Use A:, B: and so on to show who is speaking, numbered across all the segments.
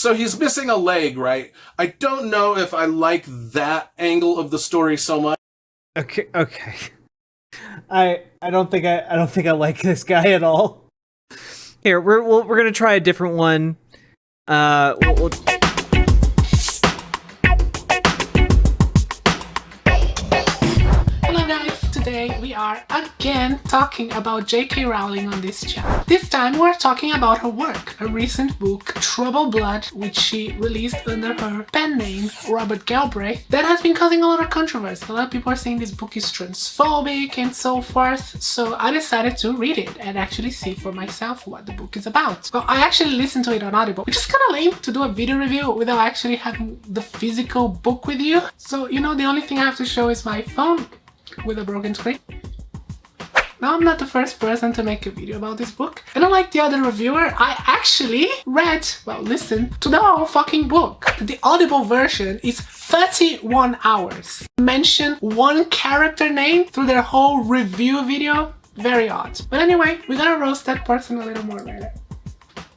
A: So he's missing a leg, right? I don't know if I like that angle of the story so much.
B: Okay. I don't think I like this guy at all. Here, we're gonna try a different one. We'll
C: Hello guys, today we are again talking about J.K. Rowling on this channel. This time we're talking about her work, a recent book, Troubled Blood, which she released under her pen name, Robert Galbraith, that has been causing a lot of controversy. A lot of people are saying this book is transphobic and so forth, so I decided to read it and actually see for myself what the book is about. Well, I actually listened to it on Audible, which is kind of lame to do a video review without actually having the physical book with you. So, you know, the only thing I have to show is my phone with a broken screen. Now, I'm not the first person to make a video about this book, and unlike the other reviewer, I actually listened to the whole fucking book. The Audible version is 31 hours. Mention one character name through their whole review video. Very odd. But anyway, we're gonna roast that person a little more later.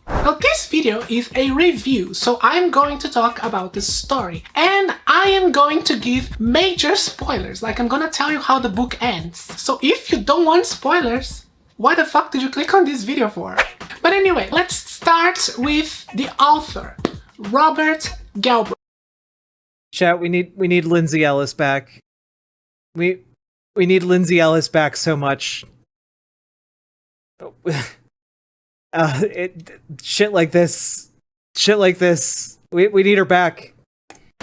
C: Now, this video is a review, so I'm going to talk about the story, and I am going to give major spoilers, like I'm gonna tell you how the book ends. So if you don't want spoilers, why the fuck did you click on this video for? But anyway, let's start with the author, Robert Galbraith.
B: chat. We need Lindsay Ellis back. We need Lindsay Ellis back so much. Shit like this. We need her back.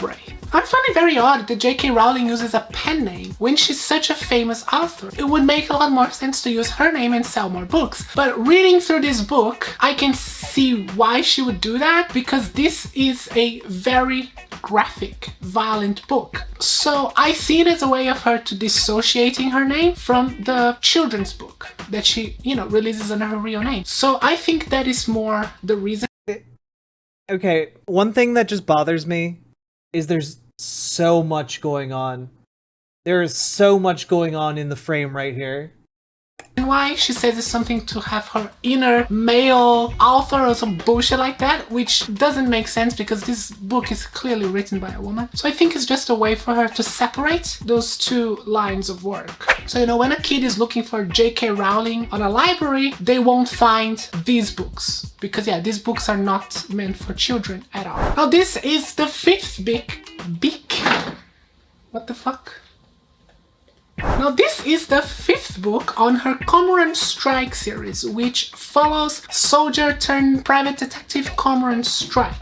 C: Right. I find it very odd that J.K. Rowling uses a pen name when she's such a famous author. It would make a lot more sense to use her name and sell more books. But reading through this book, I can see why she would do that, because this is a very graphic, violent book. So I see it as a way of her to dissociating her name from the children's book that she, releases under her real name. So I think that is more the reason.
B: Okay, one thing that just bothers me is there's so much going on. There is so much going on in the frame right here.
C: And why she says it's something to have her inner male author or some bullshit like that, which doesn't make sense because this book is clearly written by a woman. So I think it's just a way for her to separate those two lines of work. So, when a kid is looking for J.K. Rowling on a library, they won't find these books. Because these books are not meant for children at all. Now this is the fifth what the fuck? Now this is the fifth book on her Cormoran Strike series, which follows soldier turned private detective Cormoran Strike,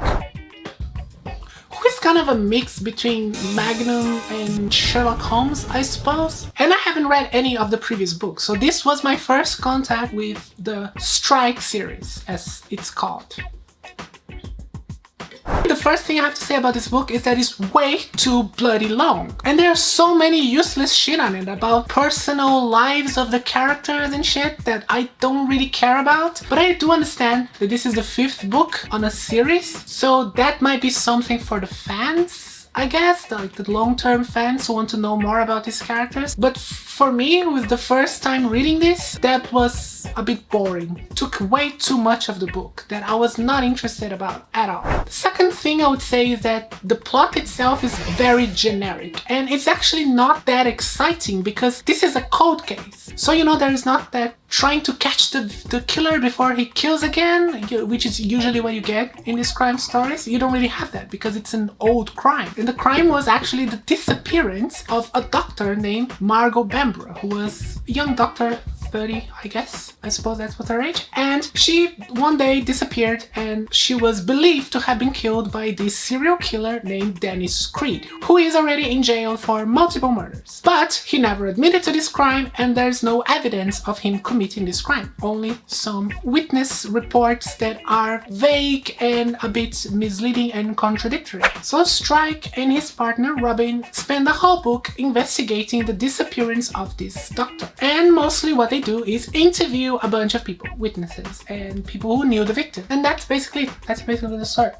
C: who is kind of a mix between Magnum and Sherlock Holmes, I suppose. And I haven't read any of the previous books, so this was my first contact with the Strike series, as it's called. The first thing I have to say about this book is that it's way too bloody long. And there are so many useless shit on it about personal lives of the characters and shit that I don't really care about. But I do understand that this is the fifth book on a series, so that might be something for the fans, I guess, like the long-term fans who want to know more about these characters. But for me, with the first time reading this, that was a bit boring. It took way too much of the book that I was not interested about at all. The second thing I would say is that the plot itself is very generic, and it's actually not that exciting because this is a cold case. So, there is not that trying to catch the killer before he kills again, which is usually what you get in these crime stories. You don't really have that because it's an old crime. And the crime was actually the disappearance of a doctor named Margot Bambra, who was a young doctor, 30, I guess. I suppose that's what her age. And she one day disappeared, and she was believed to have been killed by this serial killer named Dennis Creed, who is already in jail for multiple murders. But he never admitted to this crime, and there's no evidence of him committing this crime. Only some witness reports that are vague and a bit misleading and contradictory. So Strike and his partner Robin spend the whole book investigating the disappearance of this doctor. And mostly what they do is interview a bunch of people, witnesses, and people who knew the victim. And that's basically the story.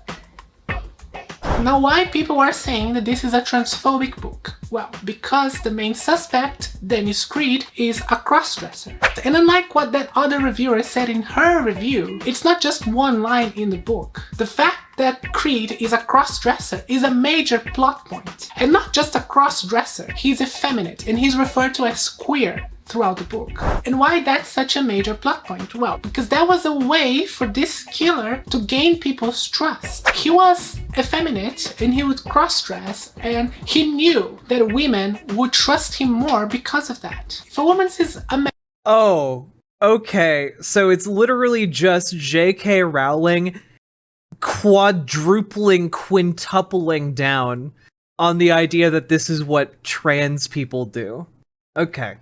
C: Now, why people are saying that this is a transphobic book? Well, because the main suspect, Dennis Creed, is a crossdresser. And unlike what that other reviewer said in her review, it's not just one line in the book. The fact that Creed is a cross-dresser is a major plot point. And not just a cross-dresser, he's effeminate and he's referred to as queer throughout the book. And why that's such a major plot point? Well, because that was a way for this killer to gain people's trust. He was effeminate and he would cross-dress, and he knew that women would trust him more because of that. If a woman says a man—
B: Oh, okay. So it's literally just J.K. Rowling quadrupling, quintupling down on the idea that this is what trans people do. Okay.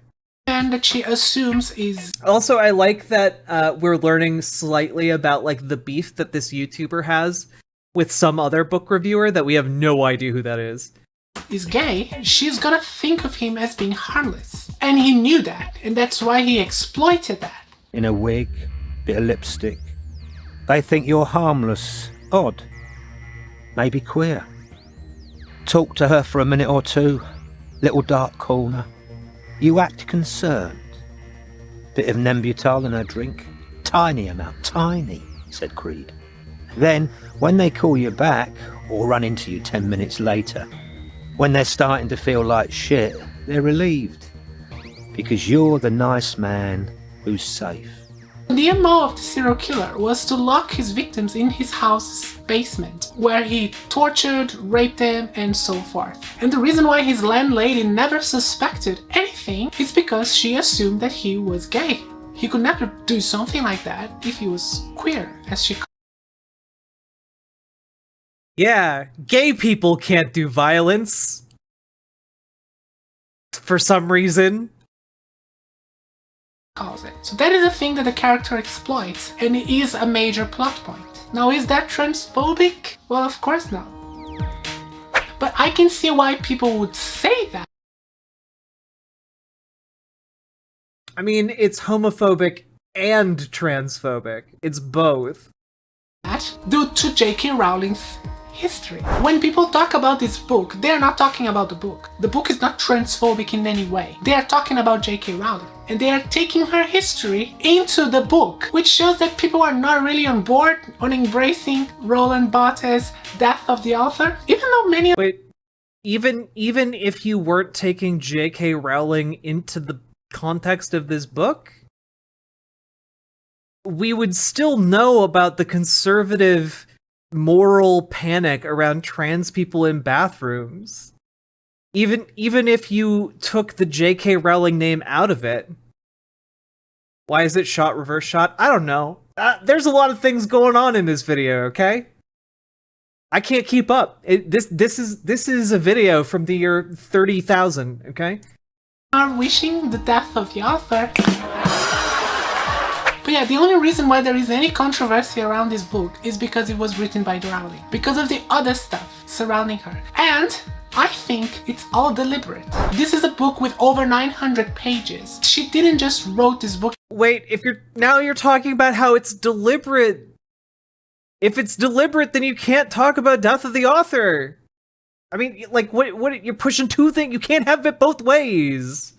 C: that she assumes is—
B: Also, I like that we're learning slightly about like the beef that this YouTuber has with some other book reviewer that we have no idea who that is
C: gay, she's gonna think of him as being harmless. And he knew that, and that's why he exploited that.
D: In a wig, bit of lipstick. They think you're harmless, odd, maybe queer. Talk to her for a minute or two, little dark corner. You act concerned. Bit of Nembutal in her drink. Tiny amount, tiny, said Creed. Then, when they call you back, or run into you 10 minutes later, when they're starting to feel like shit, they're relieved. Because you're the nice man who's safe.
C: The MO of the serial killer was to lock his victims in his house's basement, where he tortured, raped them, and so forth. And the reason why his landlady never suspected anything is because she assumed that he was gay. He could never do something like that if he was queer, as she—
B: Yeah, gay people can't do violence. For some reason.
C: calls it. So that is a thing that the character exploits, and it is a major plot point. Now, is that transphobic? Well, of course not. But I can see why people would say that.
B: I mean, it's homophobic and transphobic. It's both.
C: Due to J.K. Rowling's history. When people talk about this book, they're not talking about the book. The book is not transphobic in any way. They are talking about J.K. Rowling. And they are taking her history into the book, which shows that people are not really on board on embracing Roland Barthes' death of the author, even though many—
B: Wait, even if you weren't taking J.K. Rowling into the context of this book, we would still know about the conservative moral panic around trans people in bathrooms. Even if you took the J.K. Rowling name out of it. Why is it shot, reverse shot? I don't know. There's a lot of things going on in this video, okay? I can't keep up. This is a video from the year 30,000, okay?
C: are wishing the death of the author. But yeah, the only reason why there is any controversy around this book is because it was written by Rowling. Because of the other stuff surrounding her. And I think it's all deliberate. This is a book with over 900 pages. She didn't just wrote this book.
B: Wait, you're talking about how it's deliberate. If it's deliberate, then you can't talk about death of the author. I mean, like, what you're pushing two things. You can't have it both ways.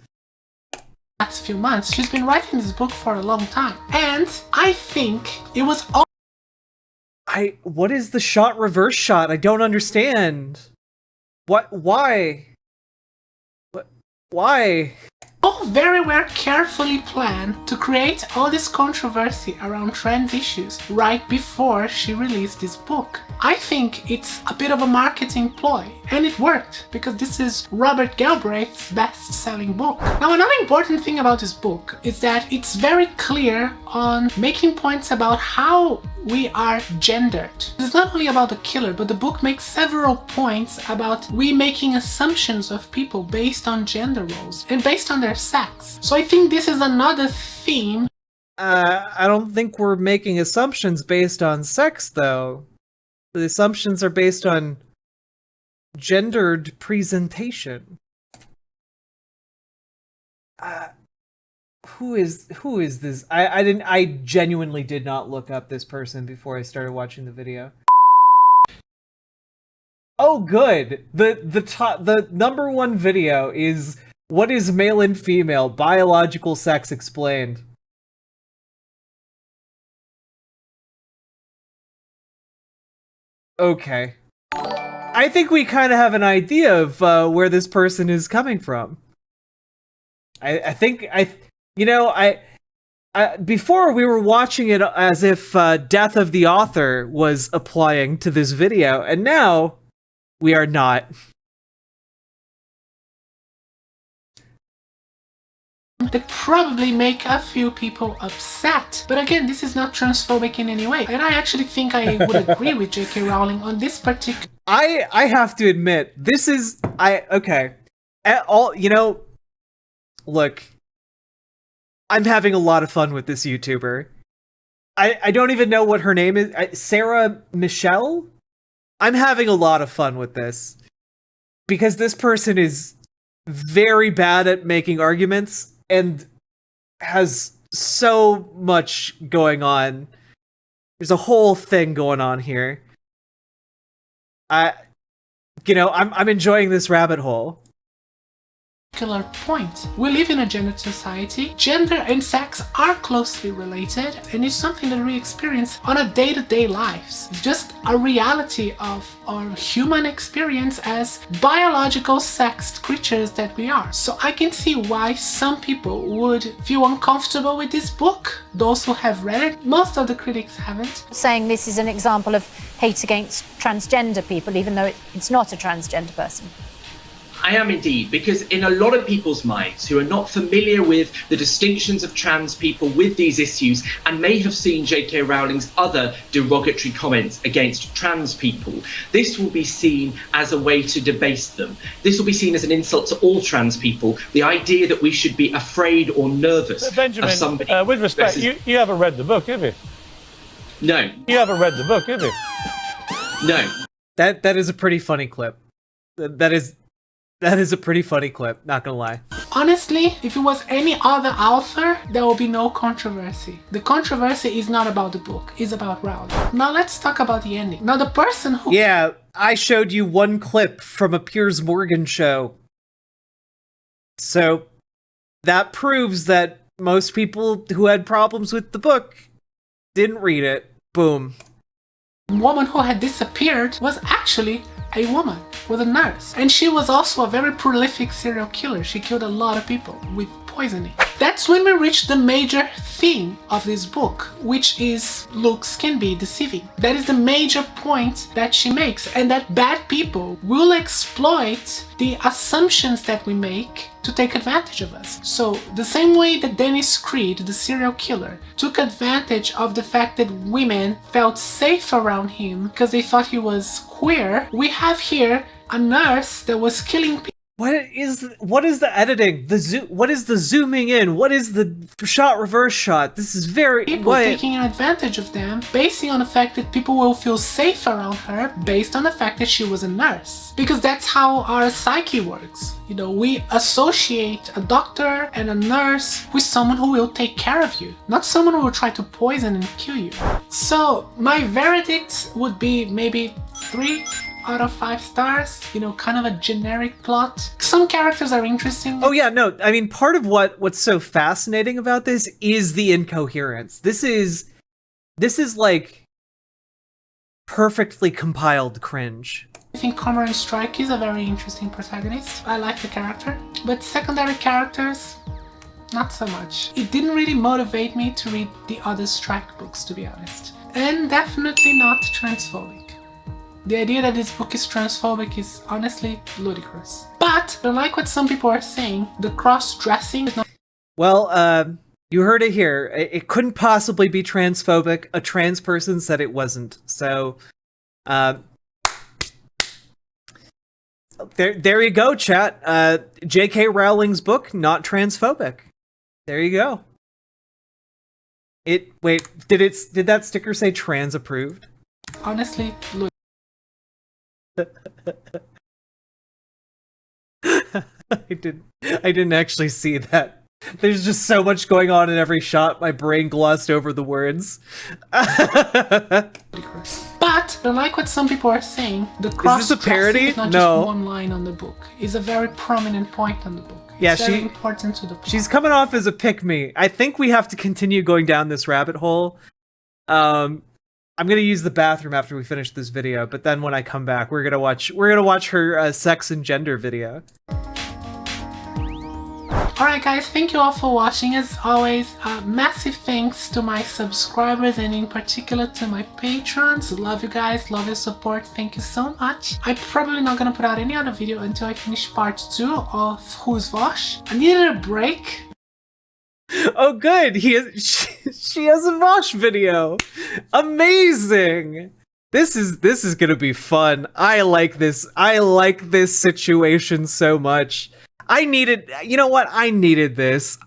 C: Last few months, she's been writing this book for a long time. And I think it was all—
B: what is the shot reverse shot? I don't understand. Why? Why?
C: all very well carefully planned to create all this controversy around trans issues right before she released this book. I think it's a bit of a marketing ploy, and it worked, because this is Robert Galbraith's best-selling book. Now, another important thing about this book is that it's very clear on making points about how we are gendered. It's not only about the killer, but the book makes several points about we making assumptions of people based on gender roles and based on their sex. So I think this is another theme.
B: I don't think we're making assumptions based on sex, though. The assumptions are based on gendered presentation. Who is this? I genuinely did not look up this person before I started watching the video. Oh, good. The number one video is what is male and female biological sex explained. Okay. I think we kind of have an idea of where this person is coming from. I think before we were watching it as if Death of the Author was applying to this video, and now we are not.
C: That probably make a few people upset. But again, this is not transphobic in any way. And I actually think I would agree with J.K. Rowling on this particular...
B: I have to admit, this is... Okay. Look, I'm having a lot of fun with this YouTuber. I don't even know what her name is. Sarah Michelle? I'm having a lot of fun with this. Because this person is very bad at making arguments and has so much going on. There's a whole thing going on here. I'm enjoying this rabbit hole.
C: Point. We live in a gender society. Gender and sex are closely related, and it's something that we experience on a day-to-day lives. It's just a reality of our human experience as biological sexed creatures that we are. So I can see why some people would feel uncomfortable with this book. Those who have read it, most of the critics haven't.
E: Saying this is an example of hate against transgender people, even though it's not a transgender person.
F: I am indeed, because in a lot of people's minds who are not familiar with the distinctions of trans people with these issues and may have seen J.K. Rowling's other derogatory comments against trans people, this will be seen as a way to debase them. This will be seen as an insult to all trans people. The idea that we should be afraid or nervous
G: Benjamin,
F: of somebody...
G: with respect, you haven't read the book, have you?
F: No.
G: You haven't read the book, have you?
F: No.
B: That is a pretty funny clip. That is a pretty funny clip, not gonna lie.
C: Honestly, if it was any other author, there will be no controversy. The controversy is not about the book, it's about Rowling. Now let's talk about the ending. Now the person who...
B: Yeah, I showed you one clip from a Piers Morgan show. So, that proves that most people who had problems with the book didn't read it. Boom.
C: The woman who had disappeared was actually a woman, was a nurse. And she was also a very prolific serial killer. She killed a lot of people with poisoning. That's when we reach the major theme of this book, which is looks can be deceiving. That is the major point that she makes, and that bad people will exploit the assumptions that we make to take advantage of us. So the same way that Dennis Creed, the serial killer, took advantage of the fact that women felt safe around him because they thought he was queer, we have here a nurse that was killing people.
B: What is the editing? What is the zooming in? What is the shot reverse shot? This is very...
C: People taking advantage of them, basing on the fact that people will feel safe around her based on the fact that she was a nurse. Because that's how our psyche works. You know, we associate a doctor and a nurse with someone who will take care of you, not someone who will try to poison and kill you. So my verdict would be maybe 3 out of 5 stars, you know, kind of a generic plot. Some characters are interesting.
B: Oh yeah, no, I mean, part of what's so fascinating about this is the incoherence. This is like perfectly compiled cringe.
C: I think Cormoran Strike is a very interesting protagonist. I like the character, but secondary characters, not so much. It didn't really motivate me to read the other Strike books, to be honest. And definitely not transphobic. The idea that this book is transphobic is honestly ludicrous. But, unlike what some people are saying, the cross-dressing is not...
B: Well, you heard it here. It couldn't possibly be transphobic. A trans person said it wasn't. So, there you go, chat. J.K. Rowling's book, not transphobic. There you go. Wait, did that sticker say trans approved?
C: Honestly, ludicrous.
B: I didn't actually see that. There's just so much going on in every shot, my brain glossed over the words.
C: But, unlike what some people are saying, the cross-dressing is not just one line on the book. It's a very prominent point on the book. It's very important to the plot.
B: She's coming off as a pick-me. I think we have to continue going down this rabbit hole. I'm gonna use the bathroom after we finish this video, but then when I come back, we're gonna watch her sex and gender video.
C: Alright guys, thank you all for watching. As always, massive thanks to my subscribers and in particular to my patrons. Love you guys, love your support, thank you so much. I'm probably not gonna put out any other video until I finish part 2 of Who's Vosh. I needed a break.
B: Oh good, she has a Vosh video. Amazing. This is gonna be fun. I like this situation so much. You know what? I needed this.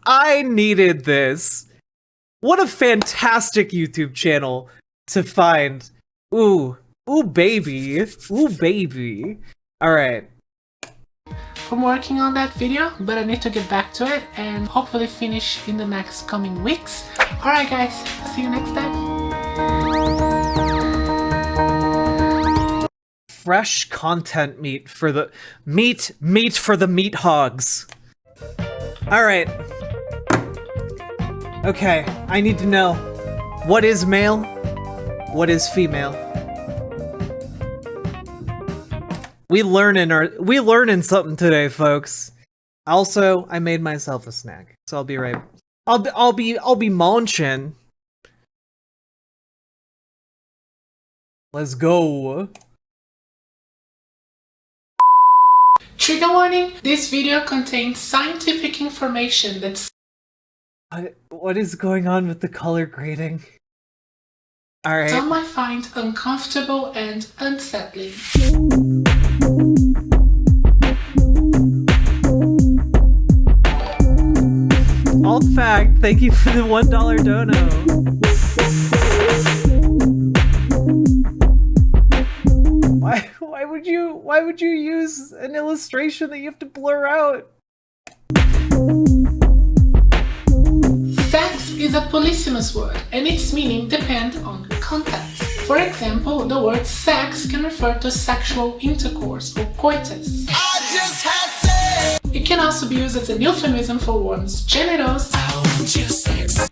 B: What a fantastic YouTube channel to find. Ooh baby. Alright.
C: I'm working on that video, but I need to get back to it and hopefully finish in the next coming weeks. Alright guys, see you next time.
B: Fresh content meat for the meat for the meat hogs. Alright. Okay, I need to know, what is male? What is female? We learning something today, folks. Also, I made myself a snack, so I'll be right. I'll be munching. Let's go.
C: Trigger warning, this video contains scientific information that's...
B: What is going on with the color grading? Alright.
C: Some might find uncomfortable and unsettling.
B: Alt fact, thank you for the $1 dono. Why would you use an illustration that you have to blur out?
C: Sex is a polysemous word, and its meaning depends on context. For example, the word sex can refer to sexual intercourse or coitus. It can also be used as a euphemism for one's genitals.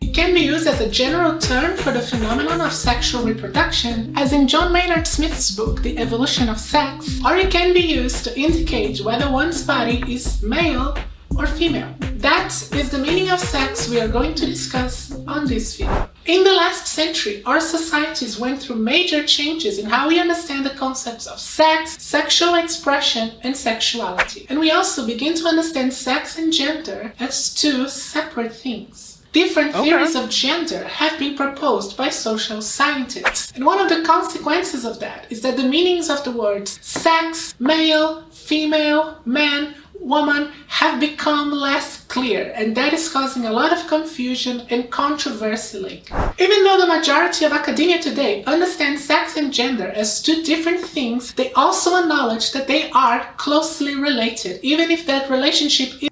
C: It can be used as a general term for the phenomenon of sexual reproduction, as in John Maynard Smith's book, The Evolution of Sex, or it can be used to indicate whether one's body is male or female. That is the meaning of sex we are going to discuss on this video. In the last century, our societies went through major changes in how we understand the concepts of sex, sexual expression, and sexuality. And we also begin to understand sex and gender as two separate things. Different theories of gender have been proposed by social scientists. And one of the consequences of that is that the meanings of the words sex, male, female, man, woman have become less clear, and that is causing a lot of confusion and controversy lately. Even though the majority of academia today understands sex and gender as two different things, they also acknowledge that they are closely related, even if that relationship is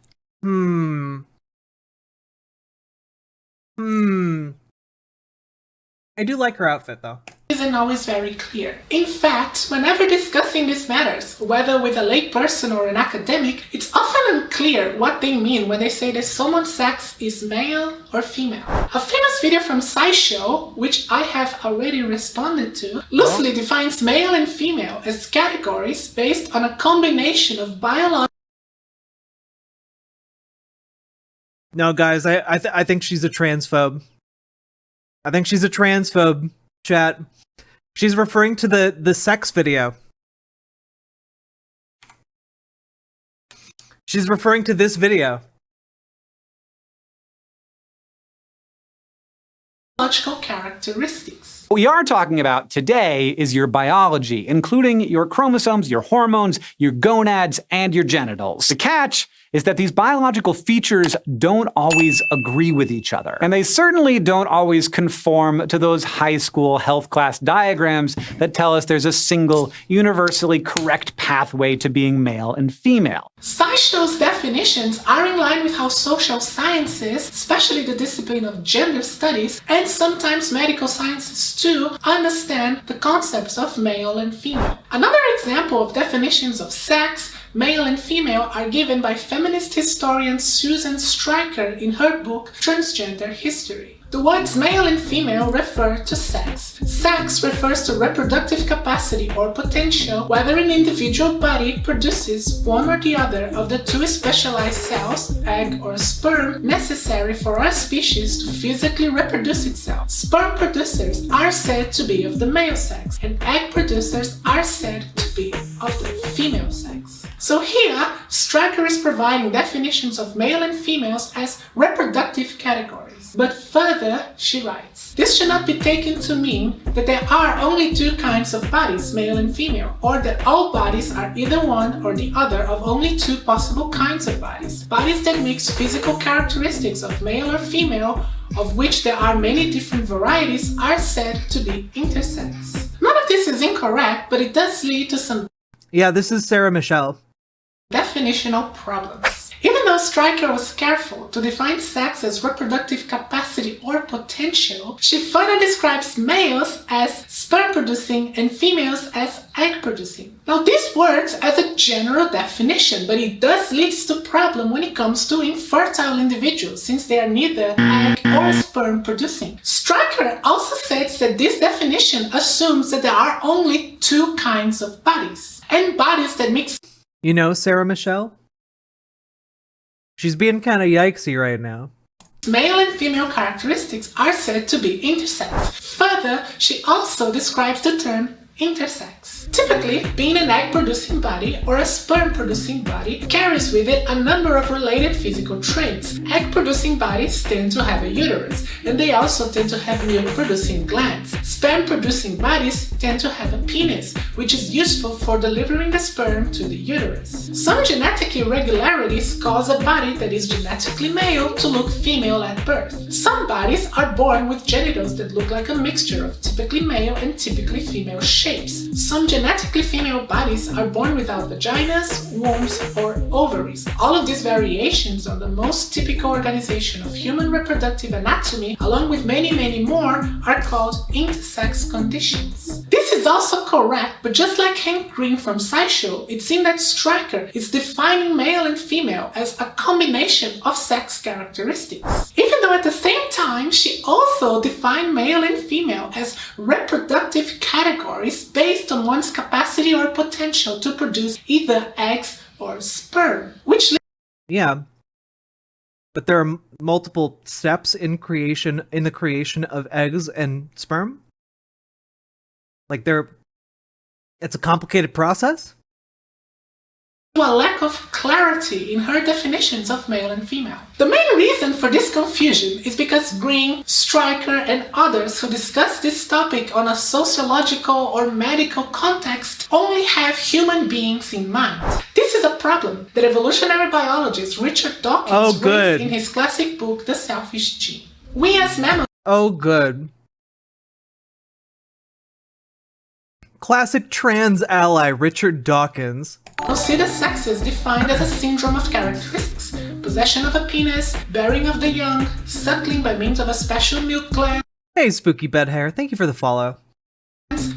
B: I do like her outfit though.
C: Isn't always very clear. In fact, whenever discussing these matters, whether with a lay person or an academic, it's often unclear what they mean when they say that someone's sex is male or female. A famous video from SciShow, which I have already responded to, loosely defines male and female as categories based on a combination of biological...
B: No, guys, I think she's a transphobe. I think she's a transphobe, chat. She's referring to the sex video. She's referring to this video.
C: characteristics.
H: What we are talking about today is your biology, including your chromosomes, your hormones, your gonads, and your genitals. The catch is that these biological features don't always agree with each other. And they certainly don't always conform to those high school health class diagrams that tell us there's a single, universally correct pathway to being male and female.
C: SciShow's definitions are in line with how social sciences, especially the discipline of gender studies, and sometimes medical sciences too, understand the concepts of male and female. Another example of definitions of sex, male and female, are given by feminist historian Susan Stryker in her book Transgender History. The words male and female refer to sex. Sex refers to reproductive capacity or potential, whether an individual body produces one or the other of the two specialized cells, egg or sperm, necessary for our species to physically reproduce itself. Sperm producers are said to be of the male sex, and egg producers are said to be of the female sex. So here, Stryker is providing definitions of male and females as reproductive categories. But further, she writes, this should not be taken to mean that there are only two kinds of bodies, male and female, or that all bodies are either one or the other of only two possible kinds of bodies. Bodies that mix physical characteristics of male or female, of which there are many different varieties, are said to be intersex. None of this is incorrect, but it does lead to some
B: Yeah, this is Sarah Michelle.
C: definitional problems. Even though Stryker was careful to define sex as reproductive capacity or potential, she further describes males as sperm-producing and females as egg-producing. Now this works as a general definition, but it does lead to problem when it comes to infertile individuals, since they are neither egg or sperm-producing. Stryker also says that this definition assumes that there are only two kinds of bodies, and bodies that mix.
B: You know Sarah Michelle? She's being kind of yikesy right now.
C: Male and female characteristics are said to be intersex. Further, she also describes the term intersex. Typically, being an egg-producing body or a sperm-producing body carries with it a number of related physical traits. Egg-producing bodies tend to have a uterus, and they also tend to have milk-producing glands. Sperm-producing bodies tend to have a penis, which is useful for delivering the sperm to the uterus. Some genetic irregularities cause a body that is genetically male to look female at birth. Some bodies are born with genitals that look like a mixture of typically male and typically female shapes. Some genetically female bodies are born without vaginas, wombs, or ovaries. All of these variations on the most typical organization of human reproductive anatomy, along with many, many more, are called intersex conditions. This is also correct, but just like Hank Green from SciShow, it seems that Stryker is defining male and female as a combination of sex characteristics. Even though at the same time, she also defined male and female as reproductive categories based on one's capacity or potential to produce either eggs or sperm, which
B: Yeah. But there are multiple steps in the creation of eggs and sperm? Like it's a complicated process?
C: a lack of clarity in her definitions of male and female. The main reason for this confusion is because Green, Stryker, and others who discuss this topic on a sociological or medical context only have human beings in mind. This is a problem that evolutionary biologist Richard Dawkins raised in his classic book, The Selfish Gene. We as mammals.
B: Oh, good. Classic trans ally Richard Dawkins.
C: Consider sex is defined as a syndrome of characteristics: possession of a penis, bearing of the young, suckling by means of a special milk gland,
B: Hey, Spooky Bed Hair, thank you for the follow.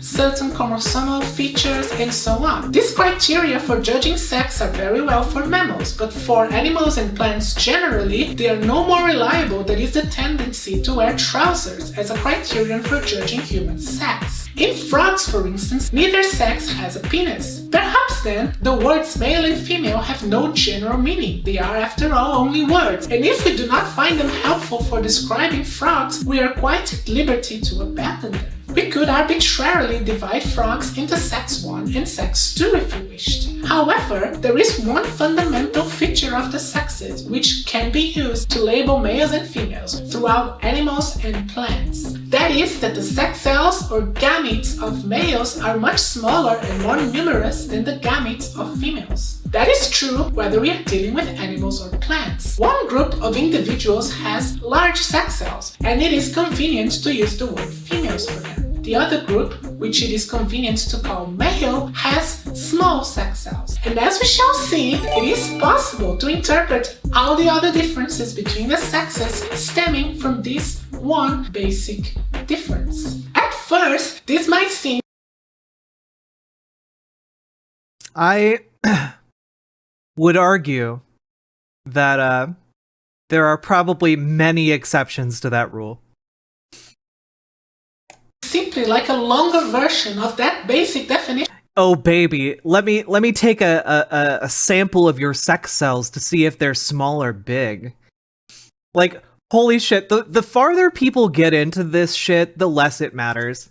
C: certain chromosomal features, and so on. These criteria for judging sex are very well for mammals, but for animals and plants generally, they are no more reliable than is the tendency to wear trousers as a criterion for judging human sex. In frogs, for instance, neither sex has a penis. Perhaps then, the words male and female have no general meaning. They are, after all, only words, and if we do not find them helpful for describing frogs, we are quite at liberty to abandon them. We could arbitrarily divide frogs into sex 1 and sex 2 if we wished. However, there is one fundamental feature of the sexes which can be used to label males and females throughout animals and plants. That is that the sex cells or gametes of males are much smaller and more numerous than the gametes of females. That is true whether we are dealing with animals or plants. One group of individuals has large sex cells, and it is convenient to use the word females for them. The other group, which it is convenient to call male, has small sex cells. And as we shall see, it is possible to interpret all the other differences between the sexes stemming from this one basic difference. At first, this might seem
B: I would argue that there are probably many exceptions to that rule.
C: simply like a longer version of that basic definition.
B: Oh baby, let me take a sample of your sex cells to see if they're small or big. Like, holy shit, the farther people get into this shit, the less it matters.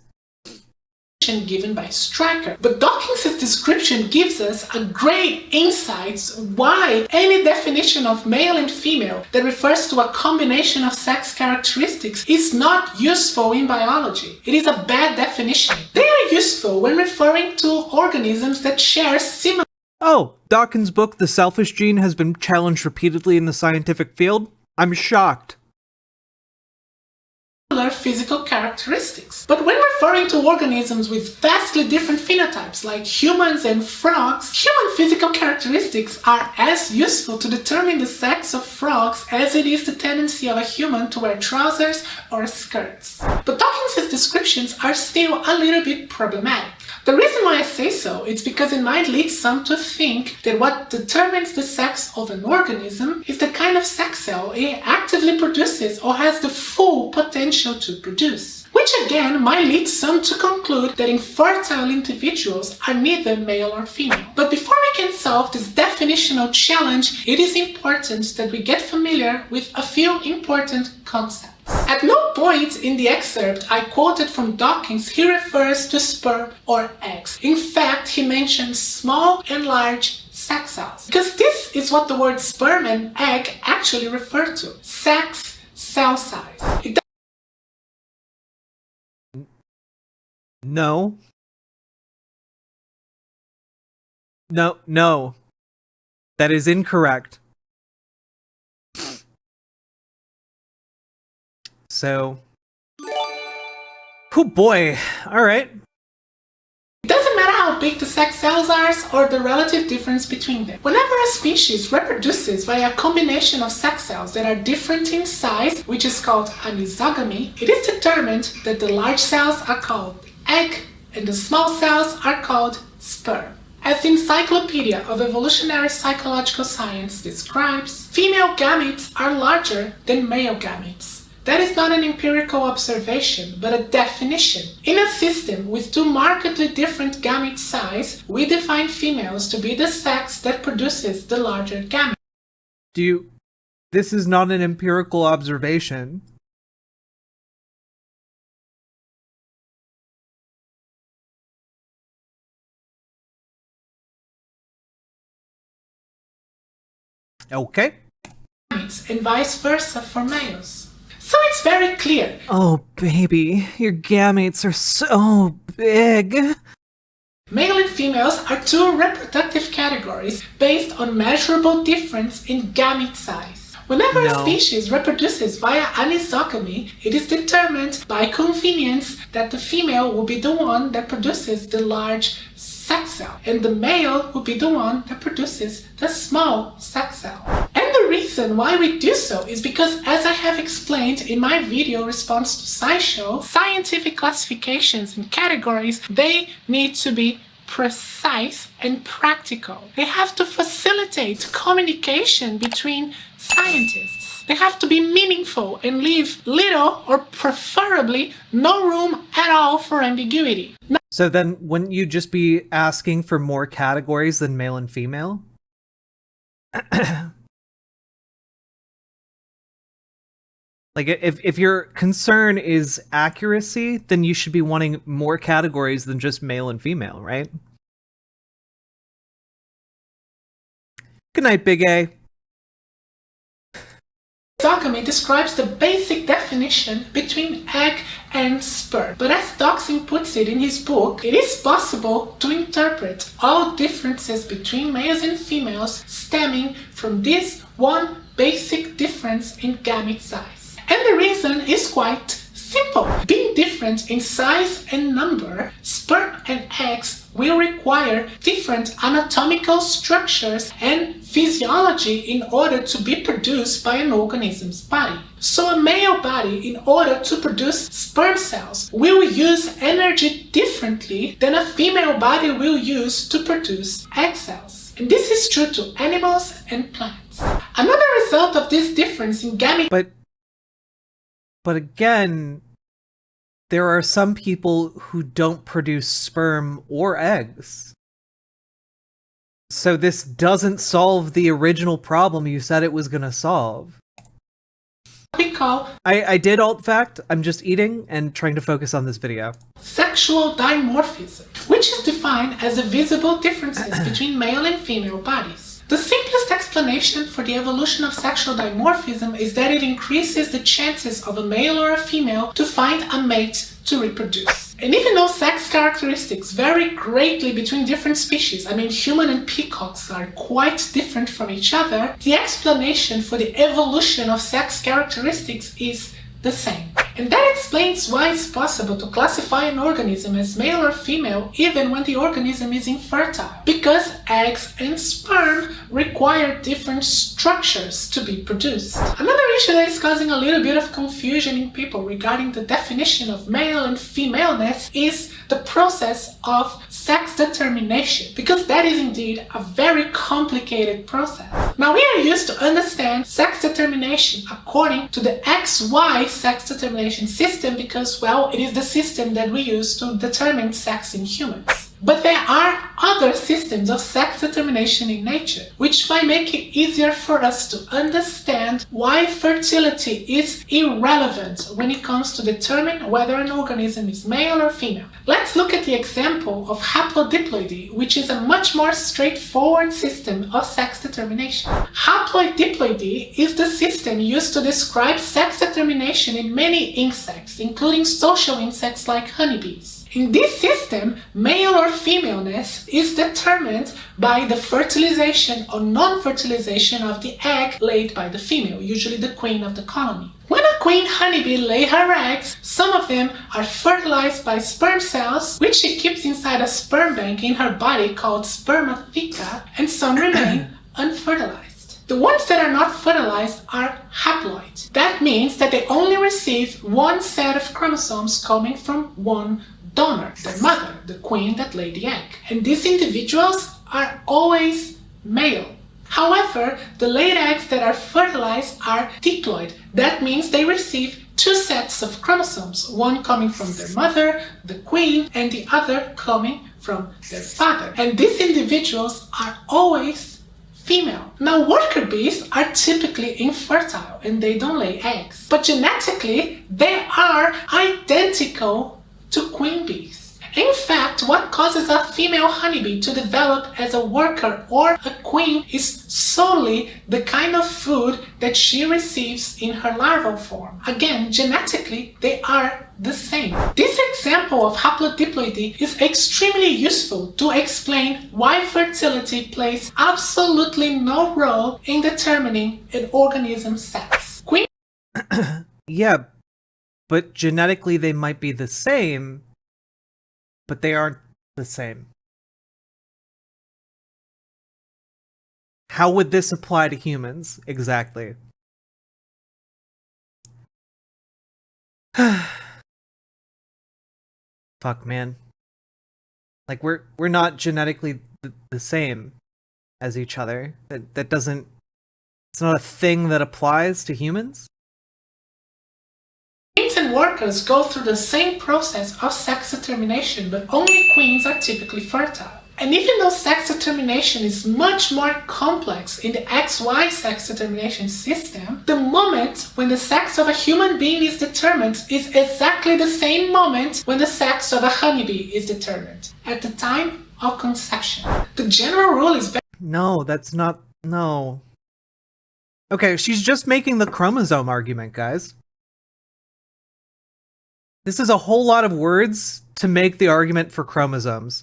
C: Given by Stryker. But Dawkins' description gives us a great insights why any definition of male and female that refers to a combination of sex characteristics is not useful in biology. It is a bad definition. They are useful when referring to organisms that share similar
B: Oh, Dawkins' book, The Selfish Gene, has been challenged repeatedly in the scientific field? I'm shocked.
C: physical characteristics. But when referring to organisms with vastly different phenotypes like humans and frogs, human physical characteristics are as useful to determine the sex of frogs as it is the tendency of a human to wear trousers or skirts. But Dawkins' descriptions are still a little bit problematic. The reason why I say so is because it might lead some to think that what determines the sex of an organism is the kind of sex cell it actively produces or has the full potential to produce. Which again might lead some to conclude that infertile individuals are neither male or female. But before we can solve this definitional challenge, it is important that we get familiar with a few important concepts. At no point in the excerpt I quoted from Dawkins he refers to sperm or eggs. In fact, he mentions small and large sex cells. Because this is what the word sperm and egg actually refer to. Sex cell size.
B: No. No. That is incorrect. So, oh boy, alright.
C: It doesn't matter how big the sex cells are or the relative difference between them. Whenever a species reproduces via a combination of sex cells that are different in size, which is called anisogamy, it is determined that the large cells are called egg and the small cells are called sperm. As the Encyclopedia of Evolutionary Psychological Science describes, female gametes are larger than male gametes. That is not an empirical observation, but a definition. In a system with two markedly different gamete size, we define females to be the sex that produces the larger gamete.
B: This is not an empirical observation. Okay.
C: And vice versa for males. So it's very clear.
B: Oh, baby, your gametes are so big.
C: Male and females are two reproductive categories based on measurable difference in gamete size. Whenever a species reproduces via anisogamy, it is determined by convenience that the female will be the one that produces the large sex cell, and the male will be the one that produces the small sex cell. And the reason why we do so is because, as I have explained in my video response to SciShow, scientific classifications and categories, they need to be precise and practical. They have to facilitate communication between scientists. They have to be meaningful and leave little or preferably no room at all for ambiguity.
B: So then, wouldn't you just be asking for more categories than male and female? Like, if your concern is accuracy, then you should be wanting more categories than just male and female, right? Good night, Big A.
C: Anisogamy describes the basic definition between egg and sperm. But as Dawkins puts it in his book, it is possible to interpret all differences between males and females stemming from this one basic difference in gamete size. And the reason is quite simple. Being different in size and number, sperm and eggs will require different anatomical structures and physiology in order to be produced by an organism's body. So a male body, in order to produce sperm cells, will use energy differently than a female body will use to produce egg cells. And this is true to animals and plants. Another result of this difference in gamete...
B: But again, there are some people who don't produce sperm or eggs. So this doesn't solve the original problem you said it was going to solve.
C: We call
B: I did alt fact. I'm just eating and trying to focus on this video.
C: sexual dimorphism, which is defined as the visible differences between male and female bodies. The simplest explanation for the evolution of sexual dimorphism is that it increases the chances of a male or a female to find a mate to reproduce. And even though sex characteristics vary greatly between different species, I mean human and peacocks are quite different from each other, the explanation for the evolution of sex characteristics is the same. And that explains why it's possible to classify an organism as male or female even when the organism is infertile. Because eggs and sperm require different structures to be produced. Another issue that is causing a little bit of confusion in people regarding the definition of male and femaleness is the process of sex determination, because that is indeed a very complicated process. Now, we are used to understand sex determination according to the XY sex determination system because, well, it is the system that we use to determine sex in humans. But there are other systems of sex determination in nature, which might make it easier for us to understand why fertility is irrelevant when it comes to determine whether an organism is male or female. Let's look at the example of haplodiploidy, which is a much more straightforward system of sex determination. Haplodiploidy is the system used to describe sex determination in many insects, including social insects like honeybees. In this system, male or femaleness is determined by the fertilization or non-fertilization of the egg laid by the female, usually the queen of the colony. When a queen honeybee lays her eggs, some of them are fertilized by sperm cells, which she keeps inside a sperm bank in her body called spermatheca, and some remain unfertilized. The ones that are not fertilized are haploid. That means that they only receive one set of chromosomes coming from one donor, their mother, the queen that laid the egg. And these individuals are always male. However, the laid eggs that are fertilized are diploid. That means they receive two sets of chromosomes, one coming from their mother, the queen, and the other coming from their father. And these individuals are always female. Now, worker bees are typically infertile and they don't lay eggs. But genetically, they are identical to queen bees. In fact, what causes a female honeybee to develop as a worker or a queen is solely the kind of food that she receives in her larval form. Again, genetically, they are the same. This example of haplodiploidy is extremely useful to explain why fertility plays absolutely no role in determining an organism's sex.
B: Yeah, but genetically they might be the same, but they aren't the same. How would this apply to humans exactly? Fuck, man. Like, we're not genetically the same as each other. That doesn't... It's not a thing that applies to humans?
C: Queens and workers go through the same process of sex determination, but only queens are typically fertile. And even though sex determination is much more complex in the XY sex determination system, the moment when the sex of a human being is determined is exactly the same moment when the sex of a honeybee is determined, at the time of conception. The general rule is...
B: No, that's not... No. Okay, she's just making the chromosome argument, guys. This is a whole lot of words to make the argument for chromosomes.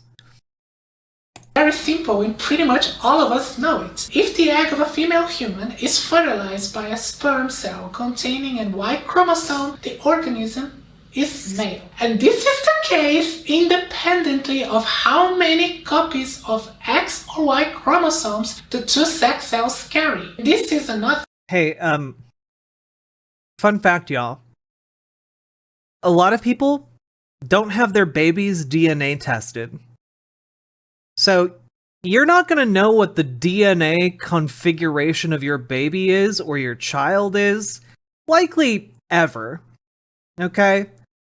C: Very simple, and pretty much all of us know it. If the egg of a female human is fertilized by a sperm cell containing a Y chromosome, the organism is male. And this is the case independently of how many copies of X or Y chromosomes the two sex cells carry. This is another...
B: Hey, fun fact, y'all. A lot of people don't have their baby's DNA tested. So, you're not going to know what the DNA configuration of your baby is or your child is, likely ever. Okay?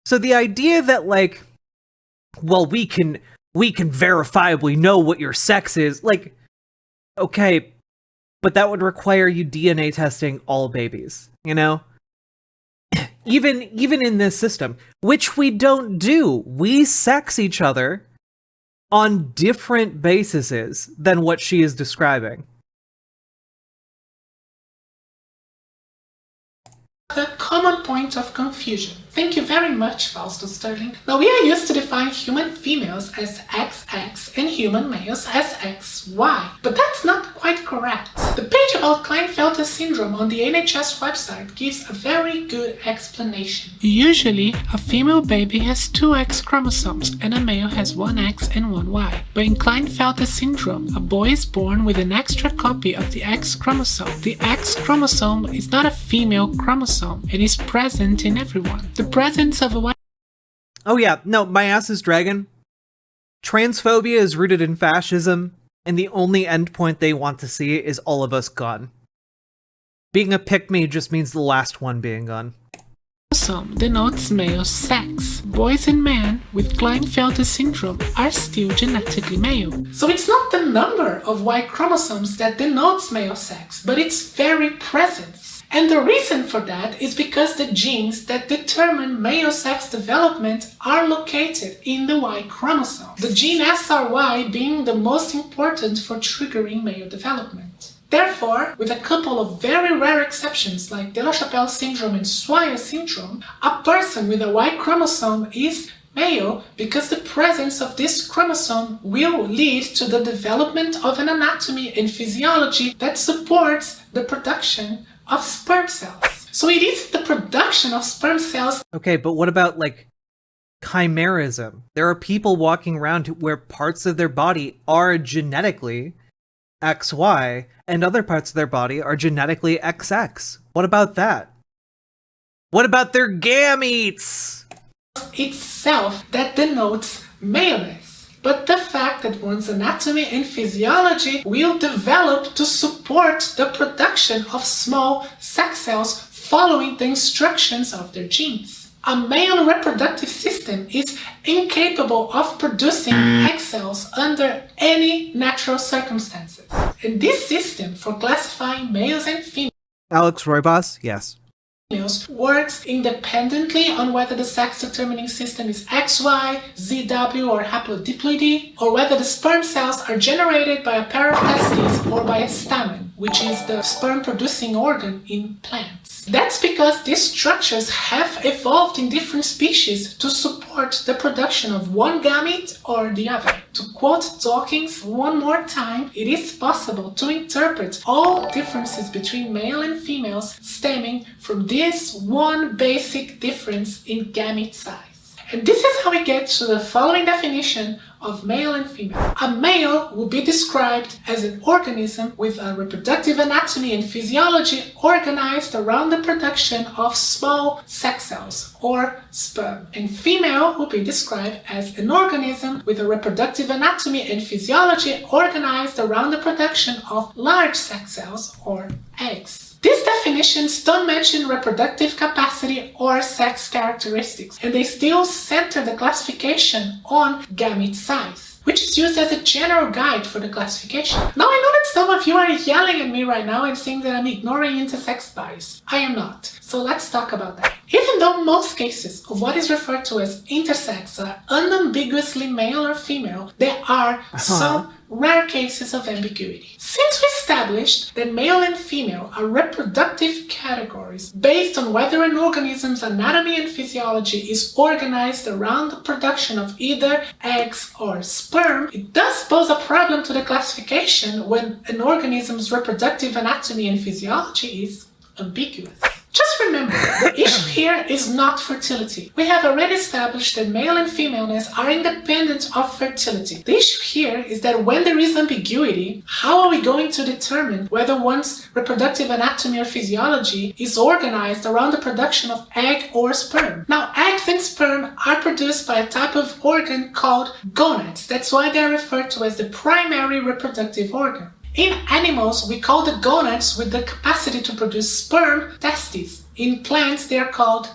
B: So the idea that, like, well, we can verifiably know what your sex is, like, okay, but that would require you DNA testing all babies, you know? Even in this system, which we don't do. We sex each other on different bases than what she is describing.
C: The common point of confusion. Thank you very much, Fausto Sterling. Now, we are used to define human females as XX and human males as XY, but that's not quite correct. The page about Klinefelter syndrome on the NHS website gives a very good explanation. Usually, a female baby has two X chromosomes and a male has one X and one Y. But in Klinefelter syndrome, a boy is born with an extra copy of the X chromosome. The X chromosome is not a female chromosome and is present in everyone. The presence of a Y.
B: Oh yeah, no, my ass is dragon. Transphobia is rooted in fascism, and the only endpoint they want to see is all of us gone. Being a pick-me just means the last one being gone.
C: Chromosome denotes male sex. Boys and men with Klinefelter syndrome are still genetically male. So it's not the number of Y chromosomes that denotes male sex, but its very presence. And the reason for that is because the genes that determine male sex development are located in the Y chromosome, the gene SRY being the most important for triggering male development. Therefore, with a couple of very rare exceptions like De La Chapelle syndrome and Swyer syndrome, a person with a Y chromosome is male because the presence of this chromosome will lead to the development of an anatomy and physiology that supports the production of sperm cells. So it is the production of sperm cells.
B: Okay, but what about, like, chimerism? There are people walking around where parts of their body are genetically XY, and other parts of their body are genetically XX. What about that? What about their gametes?
C: Itself that denotes maleness. But the fact that one's anatomy and physiology will develop to support the production of small sex cells following the instructions of their genes. A male reproductive system is incapable of producing egg cells under any natural circumstances. And this system for classifying males and females
B: Alex Roybos? Yes.
C: works independently on whether the sex-determining system is XY, ZW, or haplodiploidy, or whether the sperm cells are generated by a pair of testes or by a stamen, which is the sperm-producing organ in plants. That's because these structures have evolved in different species to support the production of one gamete or the other. To quote Dawkins one more time, it is possible to interpret all differences between male and females stemming from this one basic difference in gamete size. And this is how we get to the following definition of male and female. A male will be described as an organism with a reproductive anatomy and physiology organized around the production of small sex cells, or sperm. And female will be described as an organism with a reproductive anatomy and physiology organized around the production of large sex cells, or eggs. These definitions don't mention reproductive capacity or sex characteristics, and they still center the classification on gamete size, which is used as a general guide for the classification. Now, I know that some of you are yelling at me right now and saying that I'm ignoring intersex bias. I am not. So let's talk about that. Even though most cases of what is referred to as intersex are unambiguously male or female, there are some rare cases of ambiguity. Since we established that male and female are reproductive categories based on whether an organism's anatomy and physiology is organized around the production of either eggs or sperm, it does pose a problem to the classification when an organism's reproductive anatomy and physiology is ambiguous. Just remember, the issue here is not fertility. We have already established that male and femaleness are independent of fertility. The issue here is that when there is ambiguity, how are we going to determine whether one's reproductive anatomy or physiology is organized around the production of egg or sperm? Now, eggs and sperm are produced by a type of organ called gonads. That's why they are referred to as the primary reproductive organ. In animals, we call the gonads with the capacity to produce sperm testes. In plants, they are called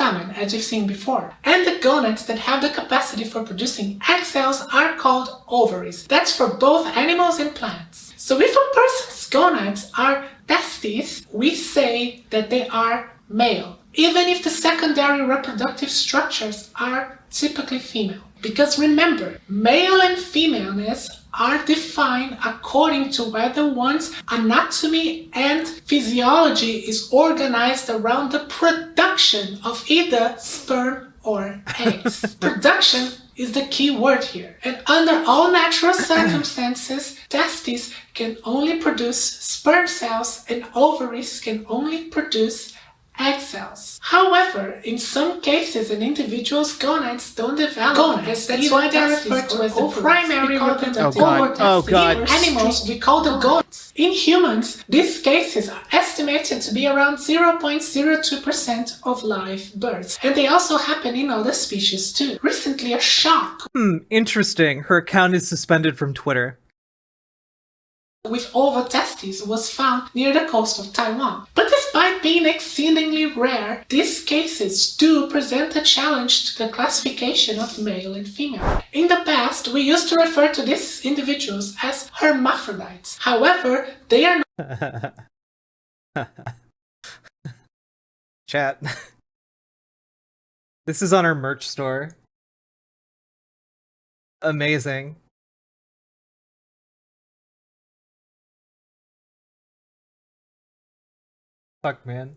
C: stamen, as we've seen before. And the gonads that have the capacity for producing egg cells are called ovaries. That's for both animals and plants. So if a person's gonads are testes, we say that they are male, even if the secondary reproductive structures are typically female. Because remember, male and femaleness are defined according to whether one's anatomy and physiology is organized around the production of either sperm or eggs. Production is the key word here. And under all natural circumstances, testes can only produce sperm cells and ovaries can only produce egg cells. However, in some cases, an individual's gonads don't develop gonads. That's why they're referred to as the primary reproductive organs.
B: Oh god.
C: In animals, we call them gonads. In humans, these cases are estimated to be around 0.02% of live births. And they also happen in other species too. Recently, a shark
B: Interesting. Her account is suspended from Twitter.
C: with ovotestes was found near the coast of Taiwan. But despite being exceedingly rare, these cases do present a challenge to the classification of male and female. In the past, we used to refer to these individuals as hermaphrodites. However, they are not
B: Chat. This is on our merch store. Amazing. Fuck, man.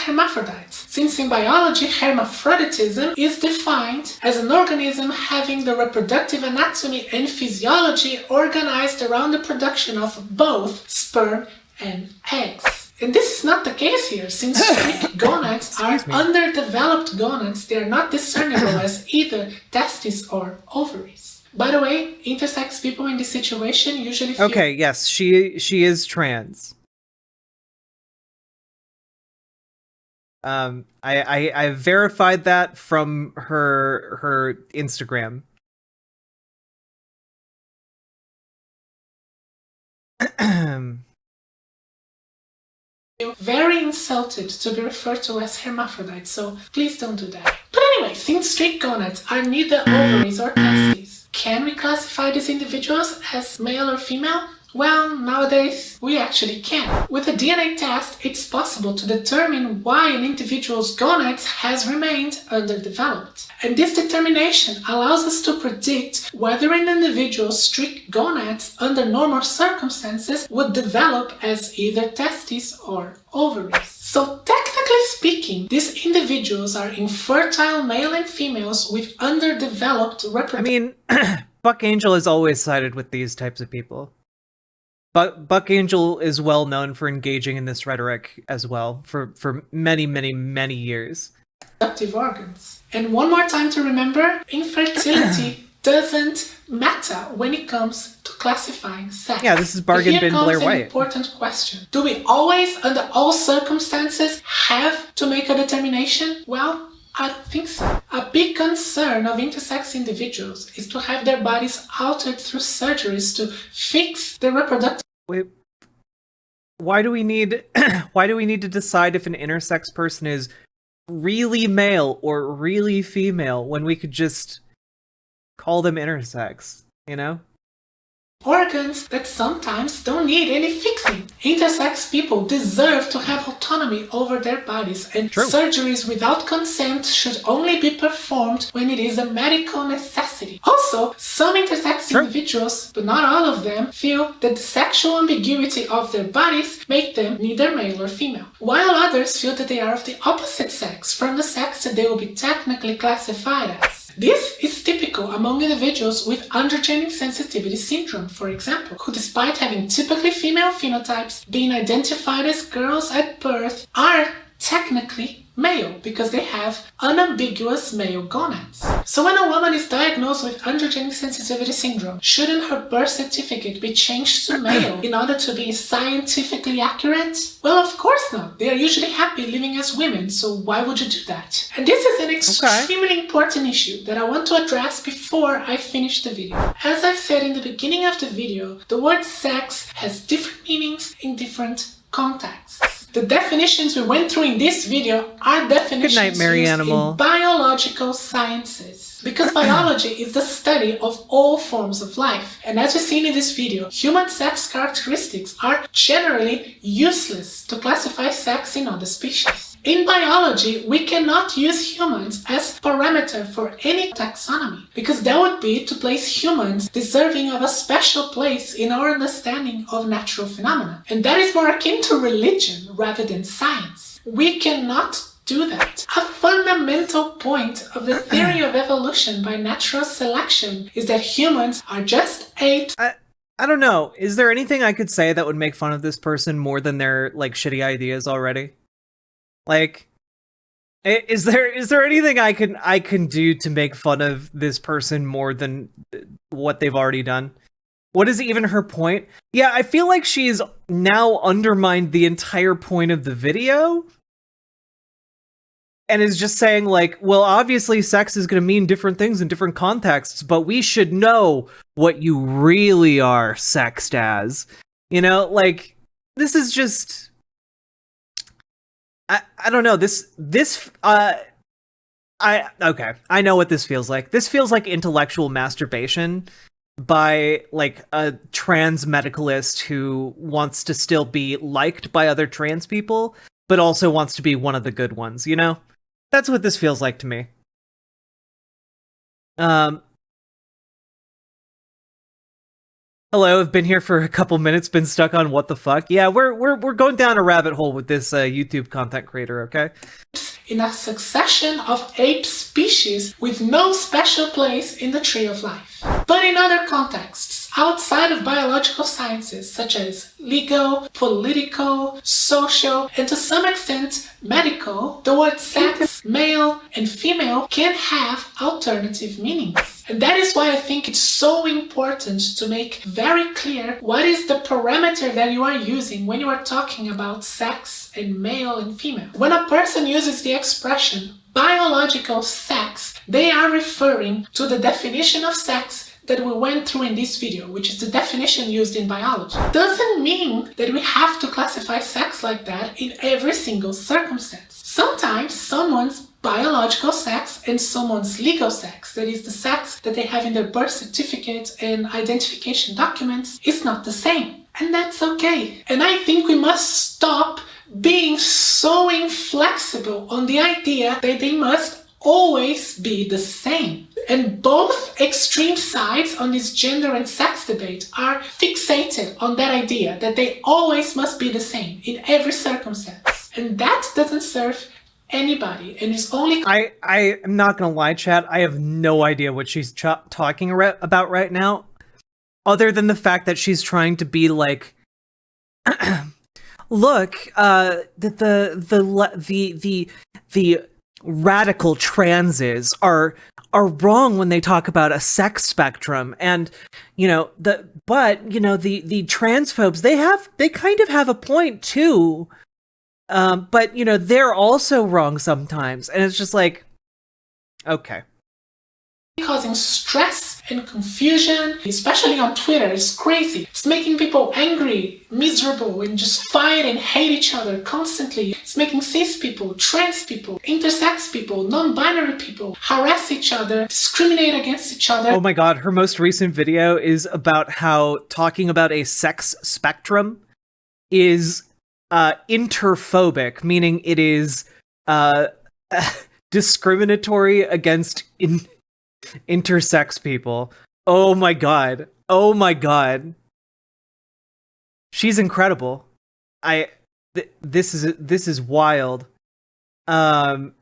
C: hermaphrodites, since in biology hermaphroditism is defined as an organism having the reproductive anatomy and physiology organized around the production of both sperm and eggs. And this is not the case here, since strict gonads are underdeveloped gonads. They are not discernible as either testes or ovaries. By the way, intersex people in this situation usually feel...
B: Okay, yes, she is trans. I verified that from her Instagram.
C: Very insulted to be referred to as hermaphrodites, so please don't do that. But anyway, since strict gonads are neither ovaries or testes, can we classify these individuals as male or female? Well, nowadays, we actually can. With a DNA test, it's possible to determine why an individual's gonads has remained underdeveloped. And this determination allows us to predict whether an individual's strict gonads under normal circumstances would develop as either testes or ovaries. So technically speaking, these individuals are infertile male and females with underdeveloped reproductive...
B: I mean, Buck Angel has always sided with these types of people. But Buck Angel is well known for engaging in this rhetoric as well for many, many, many years.
C: Reproductive organs. And one more time to remember, infertility doesn't matter when it comes to classifying sex.
B: Yeah, this is Bargain Bin Blair
C: Here comes an important question. Do we always, under all circumstances, have to make a determination? Well, I don't think so. A big concern of intersex individuals is to have their bodies altered through surgeries to fix their reproductive...
B: Wait, why do we need to decide if an intersex person is really male or really female when we could just call them intersex, you know?
C: Organs that sometimes don't need any fixing. Intersex people deserve to have autonomy over their bodies, and surgeries without consent should only be performed when it is a medical necessity. Also, some intersex individuals, but not all of them, feel that the sexual ambiguity of their bodies make them neither male or female, while others feel that they are of the opposite sex from the sex that they will be technically classified as. This is typical among individuals with androgenic sensitivity syndrome, for example, who despite having typically female phenotypes, being identified as girls at birth, are technically male because they have unambiguous male gonads. So when a woman is diagnosed with androgenic sensitivity syndrome, shouldn't her birth certificate be changed to male in order to be scientifically accurate? Well, of course not. They are usually happy living as women, so why would you do that? And this is an extremely important issue that I want to address before I finish the video. As I've said in the beginning of the video, the word sex has different meanings in different contexts. The definitions we went through in this video are definitions
B: Good night, Mary
C: used
B: Animal.
C: in biological sciences. Because biology is the study of all forms of life. And as we've seen in this video, human sex characteristics are generally useless to classify sex in other species. In biology, we cannot use humans as parameter for any taxonomy, because that would be to place humans deserving of a special place in our understanding of natural phenomena. And that is more akin to religion rather than science. We cannot do that. A fundamental point of the theory of evolution by natural selection is that humans are just apes.
B: I don't know. Is there anything I could say that would make fun of this person more than their like shitty ideas already? Like, is there anything I can do to make fun of this person more than what they've already done? What is even her point? Yeah, I feel like she's now undermined the entire point of the video. And is just saying like, well, obviously sex is going to mean different things in different contexts, but we should know what you really are sexed as. You know, like, this is just... I don't know, okay, I know what this feels like. This feels like intellectual masturbation by, like, a trans medicalist who wants to still be liked by other trans people, but also wants to be one of the good ones, you know? That's what this feels like to me. Hello, I've been here for a couple minutes, been stuck on what the fuck. Yeah, we're going down a rabbit hole with this YouTube content creator, okay?
C: In a succession of ape species with no special place in the tree of life. But in other contexts, outside of biological sciences, such as legal, political, social, and to some extent medical, the word sex, male, and female can have alternative meanings. And that is why I think it's so important to make very clear what is the parameter that you are using when you are talking about sex and male and female. When a person uses the expression biological sex, they are referring to the definition of sex that we went through in this video, which is the definition used in biology. Doesn't mean that we have to classify sex like that in every single circumstance. Sometimes someone's biological sex and someone's legal sex, that is the sex that they have in their birth certificate and identification documents, is not the same. And that's okay. And I think we must stop being so inflexible on the idea that they must always be the same. And both extreme sides on this gender and sex debate are fixated on that idea that they always must be the same in every circumstance. And that doesn't serve anybody, and is only...
B: I am not gonna lie, chat, I have no idea what she's talking about right now, other than the fact that she's trying to be like, look, the radical transes are wrong when they talk about a sex spectrum, and you know the transphobes, they kind of have a point too. But you know, they're also wrong sometimes, and it's just like, okay.
C: Causing stress and confusion, especially on Twitter. It's crazy. It's making people angry, miserable, and just fight and hate each other constantly. It's making cis people, trans people, intersex people, non-binary people harass each other, discriminate against each other.
B: Oh my god, her most recent video is about how talking about a sex spectrum is interphobic, meaning it is discriminatory against intersex people. Oh my god. Oh my god. She's incredible. This is wild. Jeez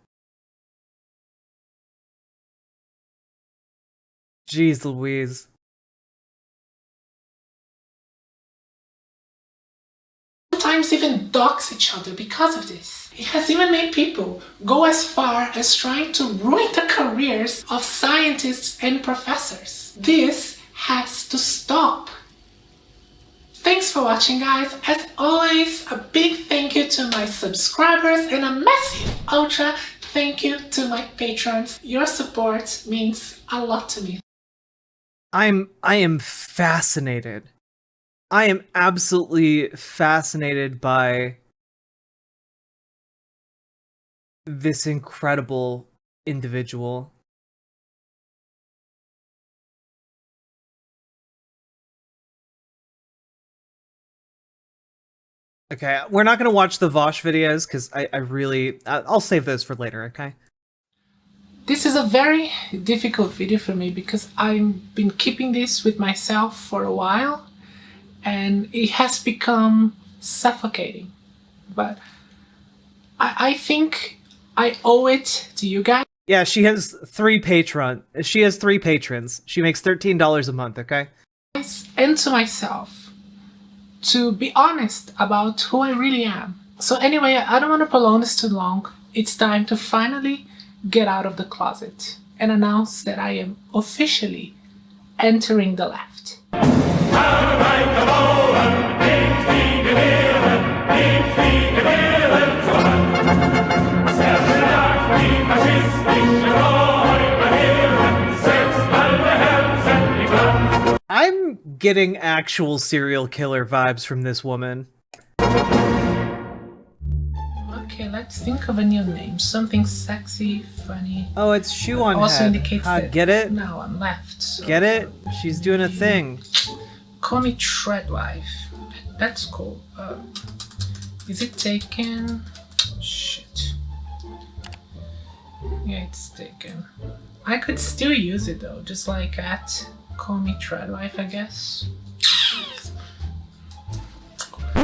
B: Louise.
C: Sometimes even dox each other because of this. It has even made people go as far as trying to ruin the careers of scientists and professors. This has to stop. Thanks for watching, guys. As always, a big thank you to my subscribers and a massive ultra thank you to my patrons. Your support means a lot to me.
B: I am fascinated. I am absolutely fascinated by this incredible individual. Okay, we're not going to watch the Vosh videos because I'll save those for later, okay?
C: This is a very difficult video for me because I've been keeping this with myself for a while and it has become suffocating. But I think I owe it to you guys.
B: Yeah, she has 3 patrons. She has 3 patrons. She makes $13 a month, okay?
C: And to myself to be honest about who I really am. So anyway, I don't want to prolong this too long. It's time to finally get out of the closet and announce that I am officially entering the left.
B: I'm getting actual serial killer vibes from this woman.
C: Okay, let's think of a new name. Something sexy, funny.
B: Oh, it's Shoe on
C: Also
B: Head.
C: indicates that
B: Get it?
C: now I'm left. So
B: Get it? She's doing a thing.
C: call me Treadwife. That's cool. Is it taken? Shit. Yeah, it's taken. I could still use it though, just like at call me Treadwife, I guess.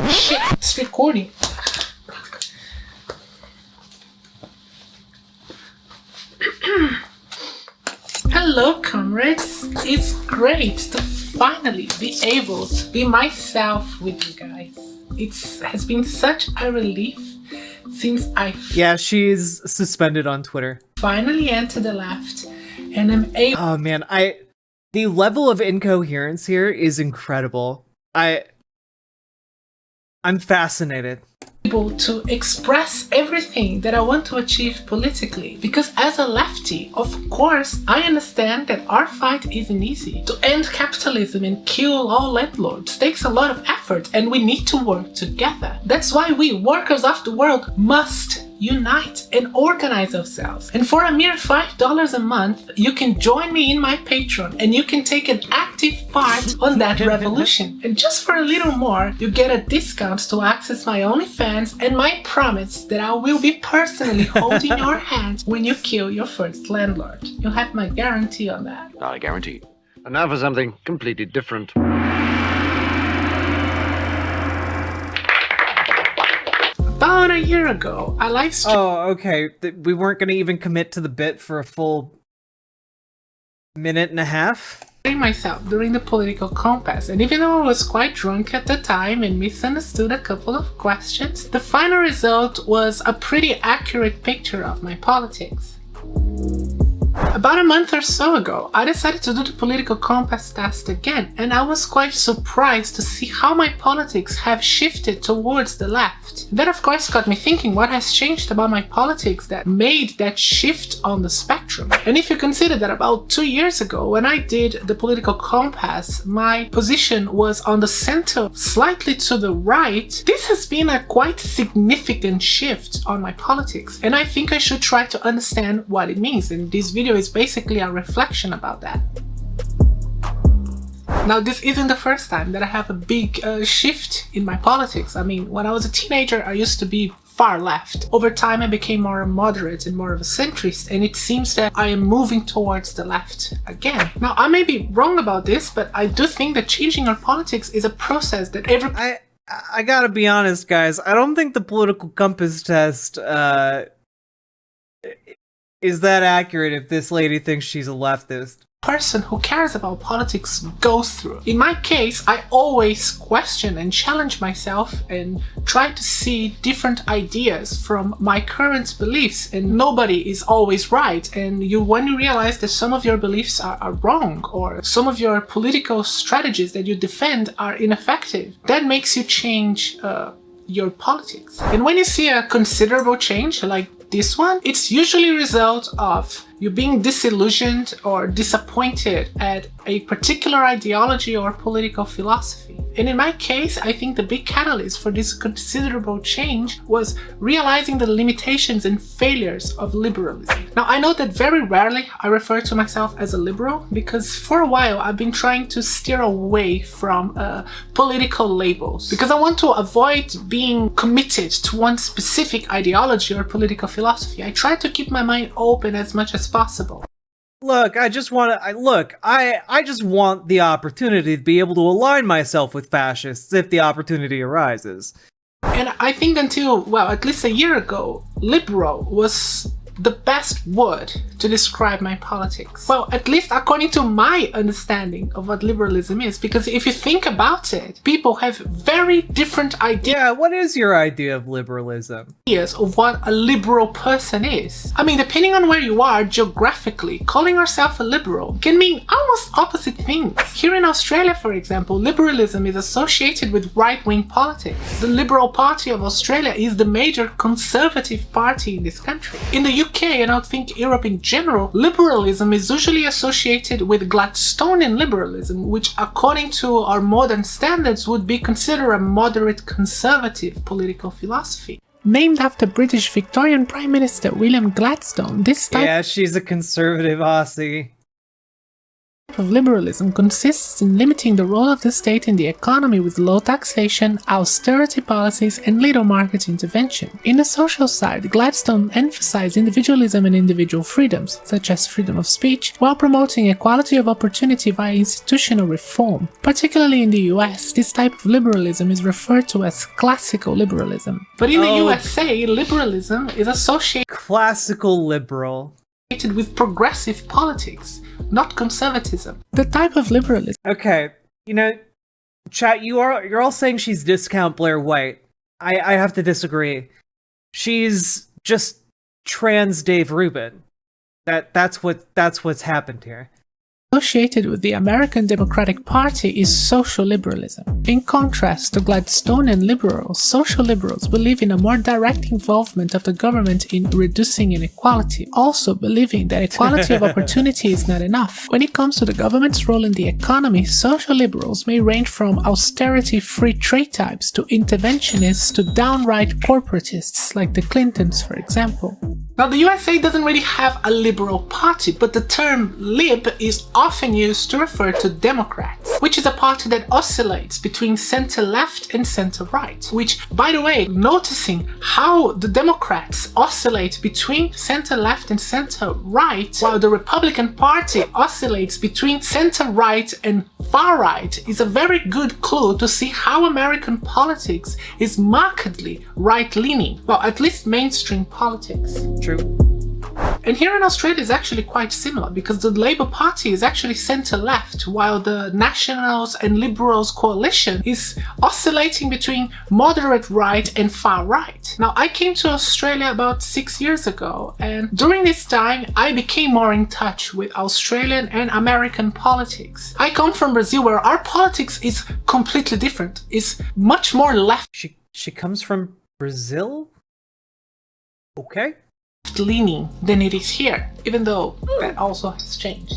C: Shit, it's recording. Hello, comrades. It's great to finally be able to be myself with you guys. It has been such a relief since I
B: Yeah, she's suspended on Twitter.
C: finally entered the left and I'm able
B: Oh man, the level of incoherence here is incredible. I'm fascinated.
C: to express everything that I want to achieve politically. Because as a lefty, of course, I understand that our fight isn't easy. To end capitalism and kill all landlords takes a lot of effort and we need to work together. That's why we, workers of the world, must unite and organize ourselves. And for a mere $5 a month, you can join me in my Patreon and you can take an active part on that revolution. And just for a little more, you get a discount to access my OnlyFans and my promise that I will be personally holding your hand when you kill your first landlord. You'll have my guarantee on that.
I: I guarantee. And now for something completely different.
C: About a year ago, I live streamed
B: Oh, okay. We weren't going to even commit to the bit for a full minute and a half?
C: myself during the political compass, and even though I was quite drunk at the time and misunderstood a couple of questions, the final result was a pretty accurate picture of my politics. About a month or so ago, I decided to do the political compass test again, and I was quite surprised to see how my politics have shifted towards the left. That of course got me thinking what has changed about my politics that made that shift on the spectrum. And if you consider that about 2 years ago, when I did the political compass, my position was on the center, slightly to the right, this has been a quite significant shift on my politics, and I think I should try to understand what it means, and this video is basically a reflection about that. Now, this isn't the first time that I have a big shift in my politics. I mean, when I was a teenager, I used to be far left. Over time, I became more moderate and more of a centrist, and it seems that I am moving towards the left again. Now, I may be wrong about this, but I do think that changing our politics is a process that every...
B: I gotta be honest, guys. I don't think the political compass test is that accurate if this lady thinks she's a leftist.
C: person who cares about politics goes through. In my case, I always question and challenge myself and try to see different ideas from my current beliefs, and nobody is always right, and when you realize that some of your beliefs are wrong, or some of your political strategies that you defend are ineffective, that makes you change your politics. And when you see a considerable change like this one, it's usually a result of you're being disillusioned or disappointed at a particular ideology or political philosophy. And in my case, I think the big catalyst for this considerable change was realizing the limitations and failures of liberalism. Now, I know that very rarely I refer to myself as a liberal, because for a while I've been trying to steer away from political labels, because I want to avoid being committed to one specific ideology or political philosophy. I try to keep my mind open as much as possible.
B: Look, I just want the opportunity to be able to align myself with fascists if the opportunity arises.
C: And I think until, well, at least a year ago, liberal was the best word to describe my politics. Well, at least according to my understanding of what liberalism is, because if you think about it, people have very different ideas.
B: Yeah, what is your idea of liberalism?
C: Of what a liberal person is. I mean, depending on where you are geographically, calling yourself a liberal can mean almost opposite things. Here in Australia, for example, liberalism is associated with right-wing politics. The Liberal Party of Australia is the major conservative party in this country. In the UK, and I think Europe in general, liberalism is usually associated with Gladstonian liberalism, which according to our modern standards would be considered a moderate conservative political philosophy. Named after British Victorian Prime Minister William Gladstone, this type
B: Yeah, she's a conservative Aussie.
C: of liberalism consists in limiting the role of the state in the economy with low taxation, austerity policies, and little market intervention. In the social side, Gladstone emphasized individualism and individual freedoms, such as freedom of speech, while promoting equality of opportunity via institutional reform. Particularly in the US, this type of liberalism is referred to as classical liberalism. But in the USA, liberalism is associated
B: Classical liberal.
C: with progressive politics, not conservatism. The type of liberalism.
B: Okay, you know, chat, you're all saying she's discount Blair White. I have to disagree. She's just trans Dave Rubin. That's what's happened here.
C: Associated with the American Democratic Party is social liberalism. In contrast to Gladstonian liberals, social liberals believe in a more direct involvement of the government in reducing inequality, also believing that equality of opportunity is not enough. When it comes to the government's role in the economy, social liberals may range from austerity-free trade types to interventionists to downright corporatists like the Clintons, for example. Now, the USA doesn't really have a liberal party, but the term lib is often used to refer to Democrats, which is a party that oscillates between center-left and center-right. Which, by the way, noticing how the Democrats oscillate between center-left and center-right, while the Republican Party oscillates between center-right and far-right, is a very good clue to see how American politics is markedly right-leaning, well, at least mainstream politics.
B: True.
C: And here in Australia is actually quite similar, because the Labour Party is actually centre-left, while the Nationals and Liberals coalition is oscillating between moderate right and far right. Now, I came to Australia about 6 years ago, and during this time I became more in touch with Australian and American politics. I come from Brazil, where our politics is completely different. It's much more left.
B: She comes from Brazil? Okay.
C: Leaning than it is here, even though that also has changed.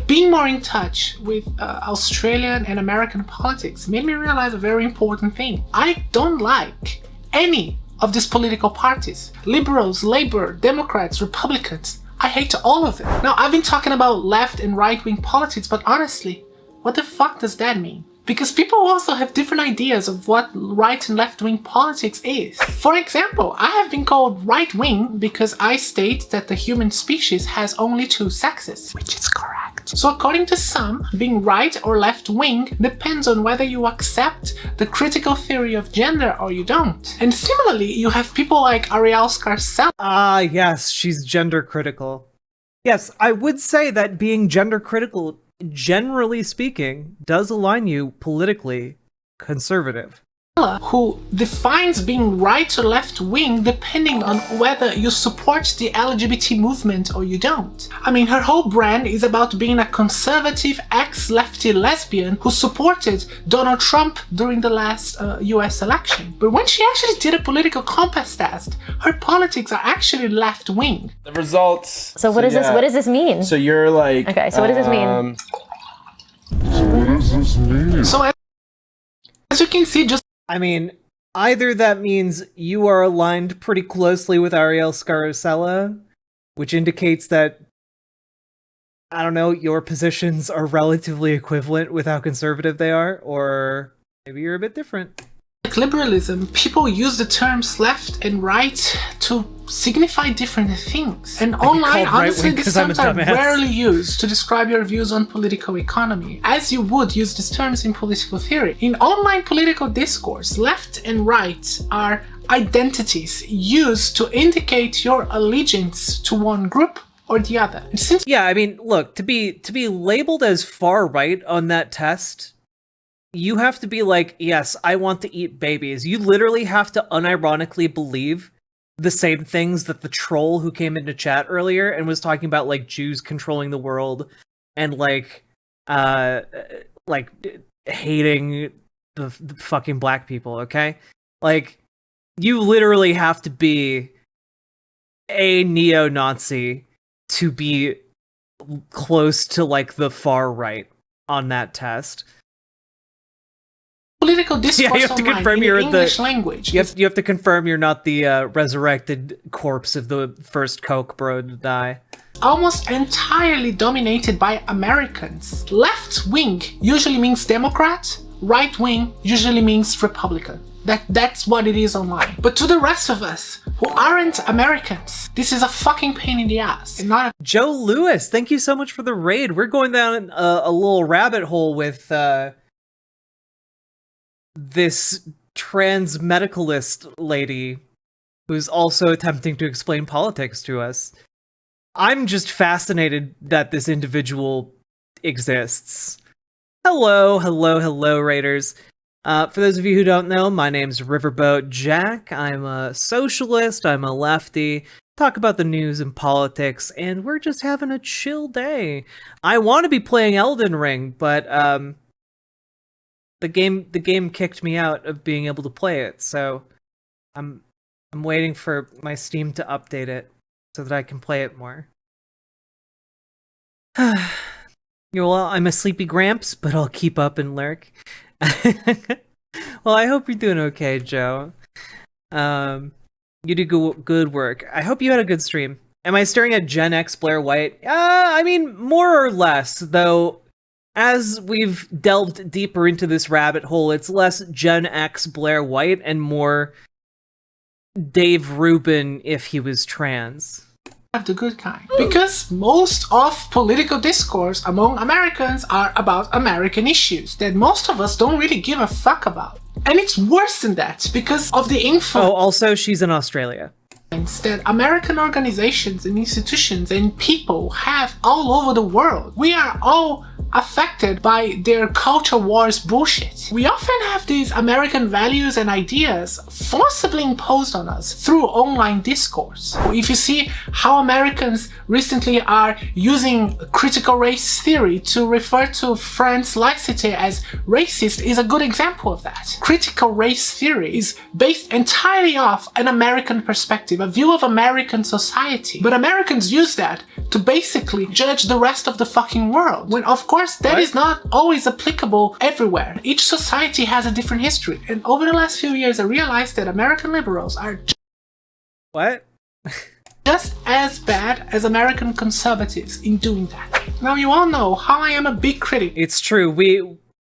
C: Being more in touch with Australian and American politics made me realize a very important thing. I don't like any of these political parties. Liberals, Labour, Democrats, Republicans. I hate all of them. Now, I've been talking about left and right-wing politics, but honestly, what the fuck does that mean? Because people also have different ideas of what right and left-wing politics is. For example, I have been called right-wing because I state that the human species has only 2 sexes, which is correct. So according to some, being right or left-wing depends on whether you accept the critical theory of gender or you don't. And similarly, you have people like Ariel Scarcella.
B: Ah, yes, she's gender critical. Yes, I would say that being gender critical, generally speaking, does align you politically conservative.
C: who defines being right or left wing depending on whether you support the LGBT movement or you don't. I mean, her whole brand is about being a conservative ex-lefty lesbian who supported Donald Trump during the last US election. But when she actually did a political compass test, her politics are actually left wing.
J: The results.
E: So what does this mean?
J: So you're like.
E: Okay, so what does this mean?
C: So as you can see, just
B: I mean, either that means you are aligned pretty closely with Ariel Scarosella, which indicates that, I don't know, your positions are relatively equivalent with how conservative they are, or maybe you're a bit different.
C: like liberalism, people use the terms left and right to signify different things. And online, honestly, these terms are rarely used to describe your views on political economy, as you would use these terms in political theory. In online political discourse, left and right are identities used to indicate your allegiance to one group or the other.
B: Yeah, I mean, look, to be labeled as far right on that test, you have to be like, yes, I want to eat babies. You literally have to unironically believe the same things that the troll who came into chat earlier and was talking about, like, Jews controlling the world and like hating the fucking black people, okay? Like, you literally have to be a neo-Nazi to be close to, like, the far right on that test.
C: Political discourse
B: yeah, you have to confirm
C: in
B: you're
C: English
B: the
C: language.
B: You have to confirm you're not the resurrected corpse of the first Coke bro to die.
C: Almost entirely dominated by Americans. Left wing usually means Democrat, right wing usually means Republican. That's what it is online. But to the rest of us who aren't Americans, this is a fucking pain in the ass. And not
B: Joe Lewis, thank you so much for the raid. We're going down a little rabbit hole with this trans medicalist lady who's also attempting to explain politics to us. I'm just fascinated that this individual exists. Hello, raiders. For those of you who don't know, my name's Riverboat Jack. I'm a socialist, I'm a lefty, talk about the news and politics, and we're just having a chill day. I want to be playing Elden Ring, but the game kicked me out of being able to play it, so I'm waiting for my Steam to update it so that I can play it more. Well, I'm a sleepy Gramps, but I'll keep up and lurk. Well, I hope you're doing okay, Joe. You do good work. I hope you had a good stream. Am I staring at Gen X Blair White? I mean, more or less, though. As we've delved deeper into this rabbit hole, it's less Gen X Blair White and more Dave Rubin if he was trans.
C: the good kind. Because most of political discourse among Americans are about American issues that most of us don't really give a fuck about. And it's worse than that because of the influence.
B: Oh, also, she's in Australia.
C: That American organizations and institutions and people have all over the world. We are all affected by their culture wars bullshit. We often have these American values and ideas forcibly imposed on us through online discourse. If you see how Americans recently are using critical race theory to refer to France laicite as racist is a good example of that. Critical race theory is based entirely off an American perspective, a view of American society. But Americans use that to basically judge the rest of the fucking world. When of course that is not always applicable everywhere. Each society has a different history. And over the last few years I realized that American liberals are just as bad as American conservatives in doing that. Now you all know how I am a big critic.
B: It's true.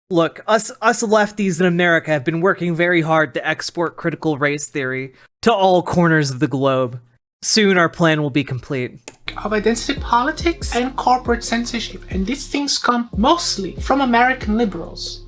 B: Look, us lefties in America have been working very hard to export critical race theory to all corners of the globe. Soon our plan will be complete.
C: Of identity politics and corporate censorship, and these things come mostly from American liberals.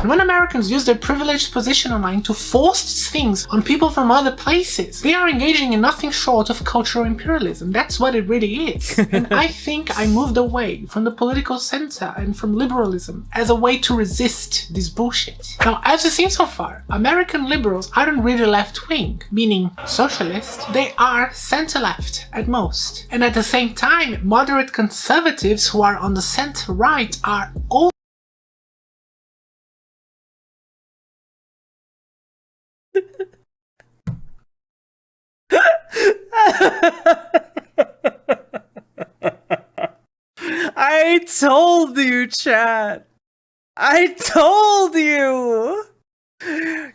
C: And when Americans use their privileged position online to force things on people from other places, they are engaging in nothing short of cultural imperialism. That's what it really is. And I think I moved away from the political center and from liberalism as a way to resist this bullshit. Now, as we've seen so far, American liberals aren't really left-wing, meaning socialist. They are center-left at most. And at the same time, moderate conservatives who are on the center-right are all
B: I told you, chat. I told you.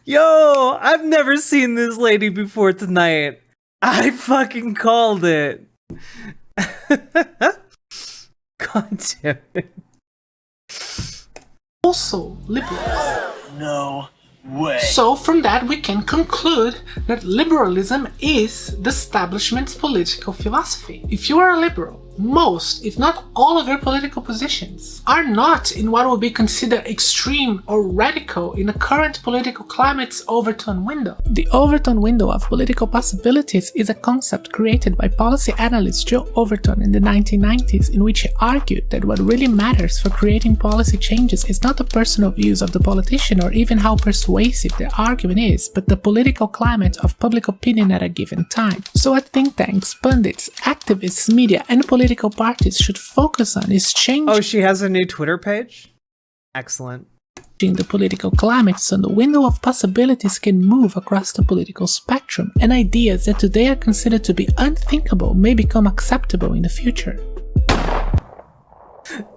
B: Yo, I've never seen this lady before tonight. I fucking called it. God damn it.
C: also liberals.
K: No way.
C: So from that we can conclude that liberalism is the establishment's political philosophy. If you are a liberal, most, if not all of your political positions are not in what would be considered extreme or radical in the current political climate's Overton window. The Overton window of political possibilities is a concept created by policy analyst Joe Overton in the 1990s, in which he argued that what really matters for creating policy changes is not the personal views of the politician or even how persuasive their argument is, but the political climate of public opinion at a given time. So what think tanks, pundits, activists, media, and political parties should focus on is changing.
B: Oh, she has a new Twitter page? Excellent.
C: The political climate so the window of possibilities can move across the political spectrum, and ideas that today are considered to be unthinkable may become acceptable in the future.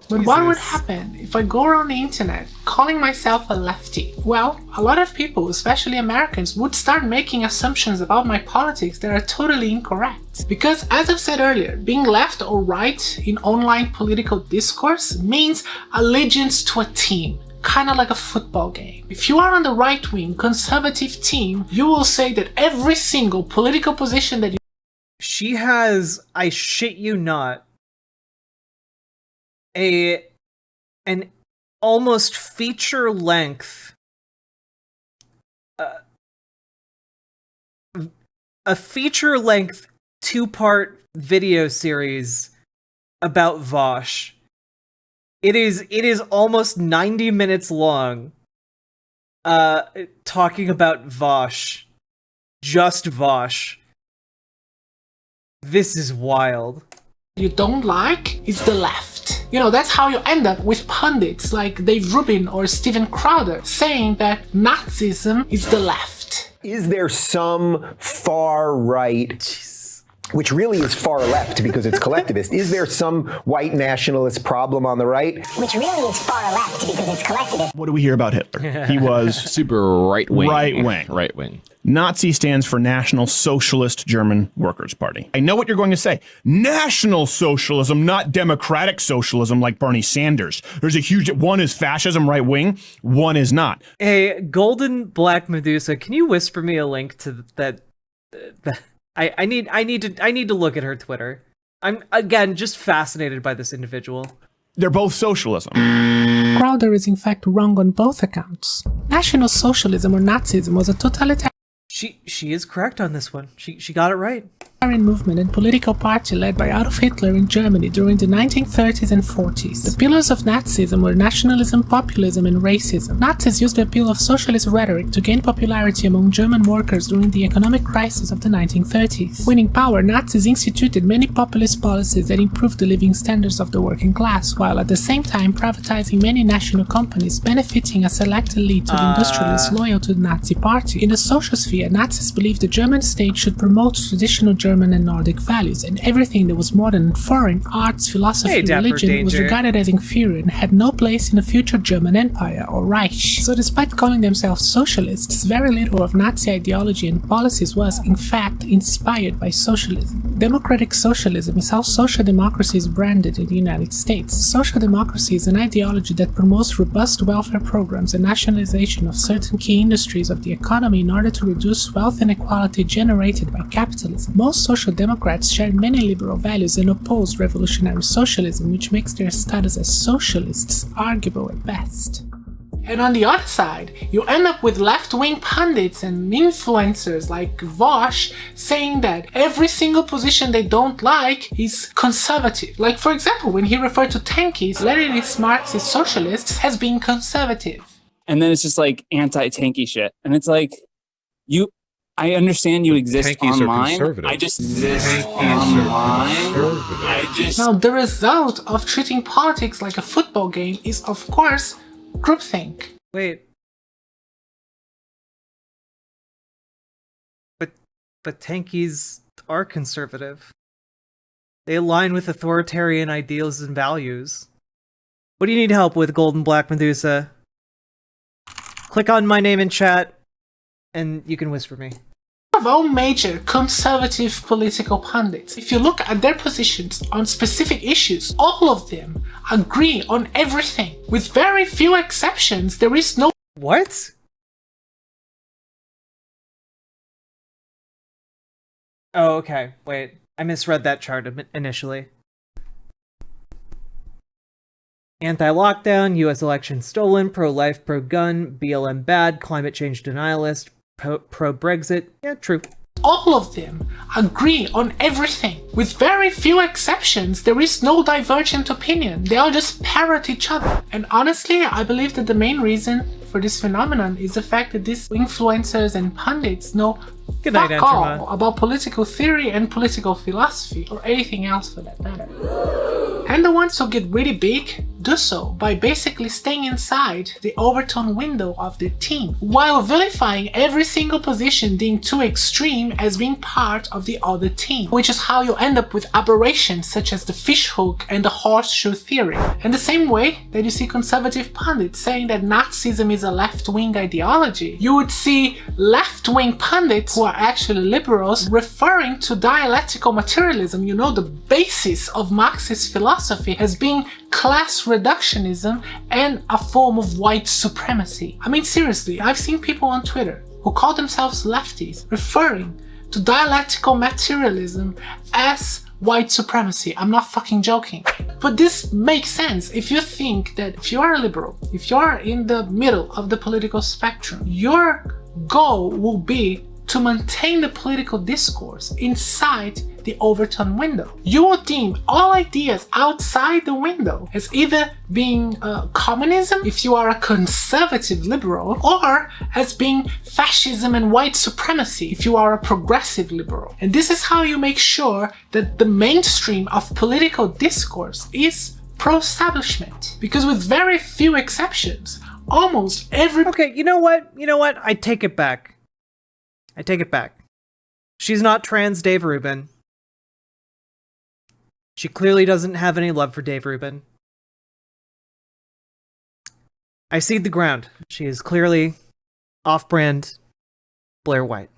C: But what would happen if I go around the internet calling myself a lefty? Well, a lot of people, especially Americans, would start making assumptions about my politics that are totally incorrect. Because, as I've said earlier, being left or right in online political discourse means allegiance to a team. Kind of like a football game. If you are on the right-wing conservative team, you will say that every single political position that you...
B: She has, I shit you not, an almost feature-length a feature-length two-part video series about Vosh. It is almost 90 minutes long, talking about Vosh. Just Vosh. This is wild.
C: You don't like is the left. You know, that's how you end up with pundits like Dave Rubin or Steven Crowder saying that Nazism is the left.
L: Is there some far right, which really is far left because it's collectivist, is there some white nationalist problem on the right?
M: Which really is far left because it's collectivist.
N: What do we hear about Hitler? He was
O: super right-wing.
N: Right-wing.
O: Right-wing.
N: Nazi stands for National Socialist German Workers' Party. I know what you're going to say. National Socialism, not democratic socialism like Bernie Sanders. There's a huge... One is fascism, right-wing. One is not.
B: Hey, Golden Black Medusa, can you whisper me a link to that... I need to look at her Twitter. I'm, again, just fascinated by this individual.
N: They're both socialism.
C: Crowder is in fact wrong on both accounts. National Socialism or Nazism was a totalitarian
B: She is correct on this one. She got it right.
C: movement and political party led by Adolf Hitler in Germany during the 1930s and 40s. The pillars of Nazism were nationalism, populism, and racism. Nazis used the appeal of socialist rhetoric to gain popularity among German workers during the economic crisis of the 1930s. Winning power, Nazis instituted many populist policies that improved the living standards of the working class, while at the same time privatizing many national companies, benefiting a select elite of industrialists loyal to the Nazi party. In the social sphere, Nazis believed the German state should promote traditional German and Nordic values, and everything that was modern and foreign, arts, philosophy, religion, was regarded as inferior and had no place in the future German Empire or Reich. So despite calling themselves socialists, very little of Nazi ideology and policies was, in fact, inspired by socialism. Democratic socialism is how social democracy is branded in the United States. Social democracy is an ideology that promotes robust welfare programs and nationalization of certain key industries of the economy in order to reduce wealth inequality generated by capitalism. Most social democrats share many liberal values and oppose revolutionary socialism, which makes their status as socialists arguable at best. And on the other side, you end up with left-wing pundits and influencers like Vosh saying that every single position they don't like is conservative. Like, for example, when he referred to tankies, Leninist Marxist socialists as being conservative.
K: And then it's just like anti-tanky shit. And it's like, I understand you exist
O: Tankies
K: online.
O: are conservative.
K: I just exist online.
C: Now, the result of treating politics like a football game is, of course, groupthink.
B: Wait. But tankies are conservative. They align with authoritarian ideals and values. What do you need help with, Golden Black Medusa? Click on my name in chat, and you can whisper me.
C: Of all major conservative political pundits, if you look at their positions on specific issues, all of them agree on everything. With very few exceptions, there is no—
B: What? Oh, okay. Wait. I misread that chart initially. Anti-lockdown, US election stolen, pro-life, pro-gun, BLM bad, climate change denialist, pro-Brexit. Yeah, true.
C: All of them agree on everything. With very few exceptions, there is no divergent opinion. They all just parrot each other. And honestly, I believe that the main reason for this phenomenon is the fact that these influencers and pundits know fuck all about political theory and political philosophy, or anything else for that matter. And the ones who get really big do so by basically staying inside the overtone window of their team, while vilifying every single position deemed too extreme as being part of the other team, which is how you end up with aberrations such as the fishhook and the horseshoe theory. And the same way that you see conservative pundits saying that Nazism is a left-wing ideology, you would see left-wing pundits who are actually liberals referring to dialectical materialism, you know, the basis of Marxist philosophy, as being class reductionism and a form of white supremacy. I mean, seriously, I've seen people on Twitter who call themselves lefties referring to dialectical materialism as white supremacy. I'm not fucking joking. But this makes sense if you think that if you are a liberal, if you are in the middle of the political spectrum, your goal will be to maintain the political discourse inside the overtone window. You will deem all ideas outside the window as either being communism if you are a conservative liberal, or as being fascism and white supremacy if you are a progressive liberal. And this is how you make sure that the mainstream of political discourse is pro-establishment. Because with very few exceptions, almost every—
B: Okay, you know what? I take it back. She's not trans Dave Rubin. She clearly doesn't have any love for Dave Rubin. I cede the ground. She is clearly off-brand Blair White.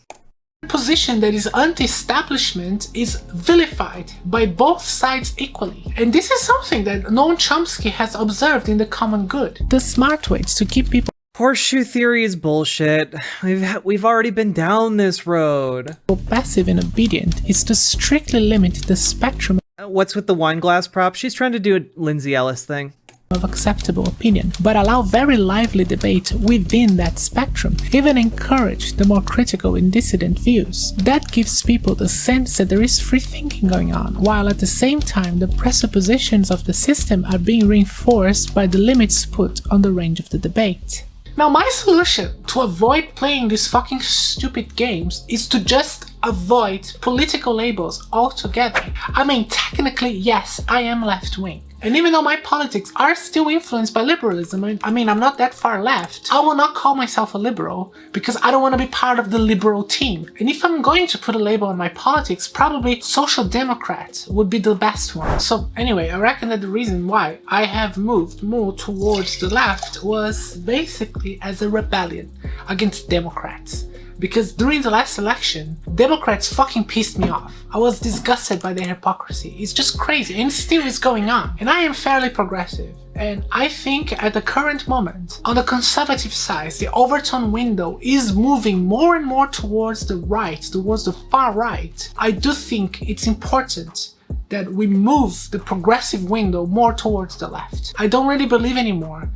C: position that is anti-establishment is vilified by both sides equally. And this is something that Noam Chomsky has observed in The Common Good. The smart ways to keep people—
B: Horseshoe theory is bullshit. We've already been down this road.
C: passive and obedient is to strictly limit the spectrum.
B: What's with the wine glass prop? She's trying to do a Lindsay Ellis thing.
C: Of acceptable opinion, but allow very lively debate within that spectrum, even encourage the more critical and dissident views. That gives people the sense that there is free thinking going on, while at the same time the presuppositions of the system are being reinforced by the limits put on the range of the debate. Now, my solution to avoid playing these fucking stupid games is to just avoid political labels altogether. I mean, technically, yes, I am left-wing. And even though my politics are still influenced by liberalism, I mean, I'm not that far left, I will not call myself a liberal because I don't want to be part of the liberal team. And if I'm going to put a label on my politics, probably social democrat would be the best one. So anyway, I reckon that the reason why I have moved more towards the left was basically as a rebellion against Democrats. Because during the last election, Democrats fucking pissed me off. I was disgusted by their hypocrisy. It's just crazy, and still is going on. And I am fairly progressive. And I think at the current moment, on the conservative side, the overtone window is moving more and more towards the right, towards the far right. I do think it's important that we move the progressive window more towards the left. I don't really believe anymore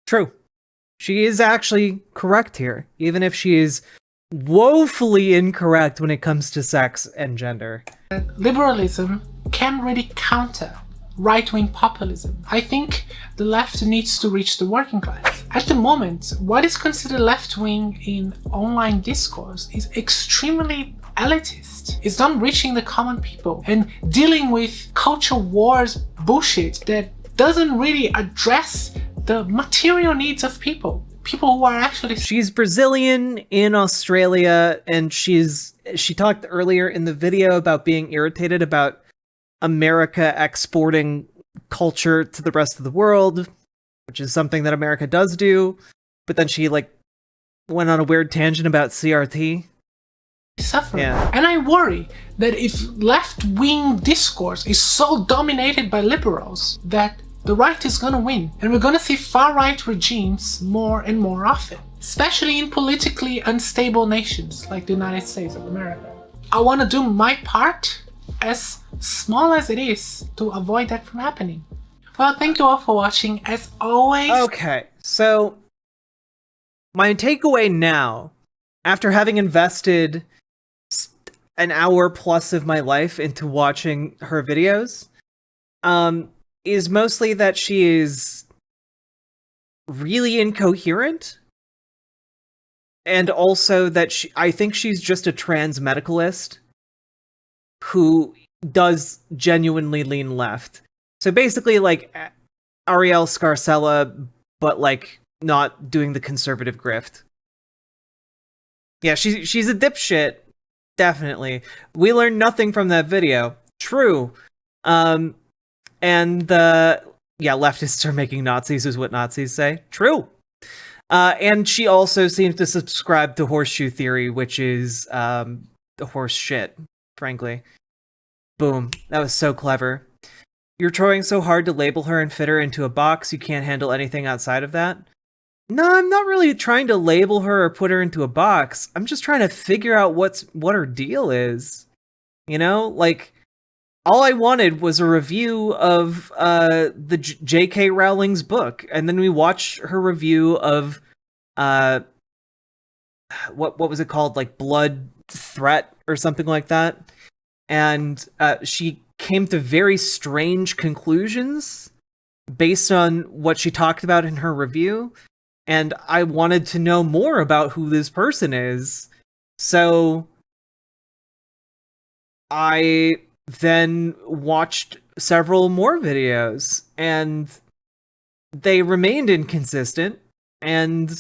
B: True. She is actually correct here, even if she is woefully incorrect when it comes to sex and gender.
C: Liberalism can really counter right-wing populism. I think the left needs to reach the working class. At the moment, what is considered left-wing in online discourse is extremely elitist. It's not reaching the common people and dealing with culture wars bullshit that doesn't really address the material needs of people. People who are actually...
B: She's Brazilian in Australia, and she talked earlier in the video about being irritated about America exporting culture to the rest of the world, which is something that America does do. But then she went on a weird tangent about CRT.
C: Suffering. Yeah. And I worry that if left-wing discourse is so dominated by liberals that the right is gonna win, and we're gonna see far-right regimes more and more often, especially in politically unstable nations like the United States of America. I want to do my part, as small as it is, to avoid that from happening. Well, thank you all for watching, as always.
B: Okay, so my takeaway now, after having invested an hour plus of my life into watching her videos, is mostly that she is really incoherent, and also that I think she's just a trans medicalist who does genuinely lean left. So basically like Ariel Scarcella, but not doing the conservative grift. Yeah, she's a dipshit, definitely. We learned nothing from that video. True. And leftists are making Nazis is what Nazis say. True. And she also seems to subscribe to horseshoe theory, which is the horse shit, frankly. Boom. That was so clever. You're trying so hard to label her and fit her into a box, you can't handle anything outside of that? No, I'm not really trying to label her or put her into a box. I'm just trying to figure out what her deal is. You know? All I wanted was a review of the J.K. Rowling's book, and then we watched her review of what was it called, Blood Threat or something like that, and she came to very strange conclusions based on what she talked about in her review, and I wanted to know more about who this person is, so I then watched several more videos, and they remained inconsistent, and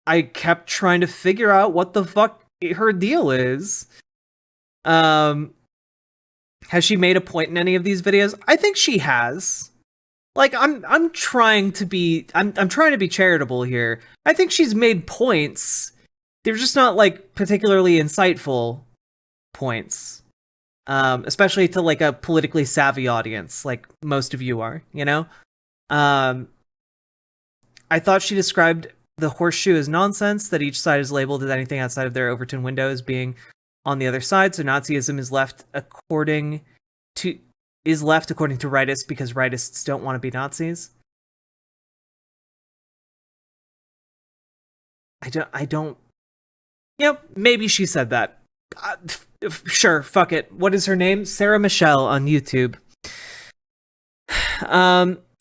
B: I kept trying to figure out what the fuck her deal is. Has she made a point in any of these videos? I think she has. I'm trying to be charitable here. I think she's made points. They're just not particularly insightful points. Especially to a politically savvy audience, like most of you are, you know? I thought she described the horseshoe as nonsense, that each side is labeled as anything outside of their Overton window as being on the other side, so Nazism is left according to rightists because rightists don't want to be Nazis. I don't. Yep, maybe she said that. Sure, fuck it. What is her name? Sarah Michelle on YouTube.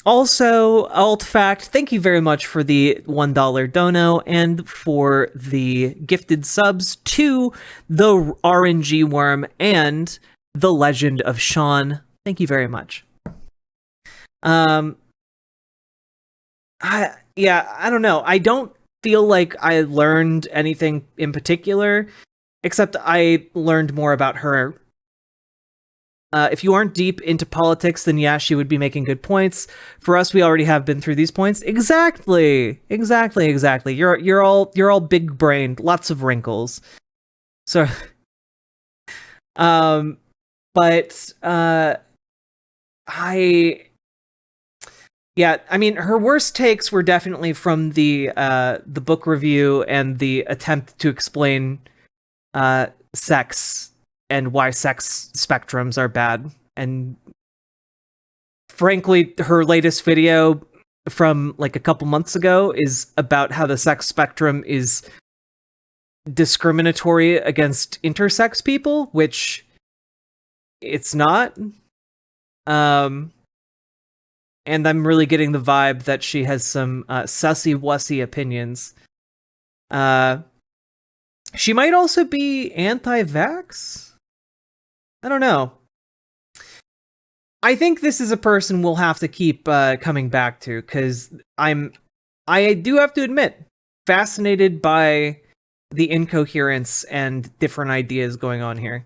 B: Also, alt fact, thank you very much for the $1 dono and for the gifted subs to the RNG Worm and the Legend of Sean. Thank you very much. I don't know. I don't feel like I learned anything in particular, except I learned more about her. If you aren't deep into politics, then yeah, she would be making good points. For us, we already have been through these points. Exactly. You're all big brained, lots of wrinkles. So, her worst takes were definitely from the book review and the attempt to explain sex and why sex spectrums are bad. And frankly, her latest video from like a couple months ago is about how the sex spectrum is discriminatory against intersex people, which it's not. And I'm really getting the vibe that she has some sussy-wussy opinions. She might also be anti-vax? I don't know. I think this is a person we'll have to keep coming back to, because I do have to admit, fascinated by the incoherence and different ideas going on here.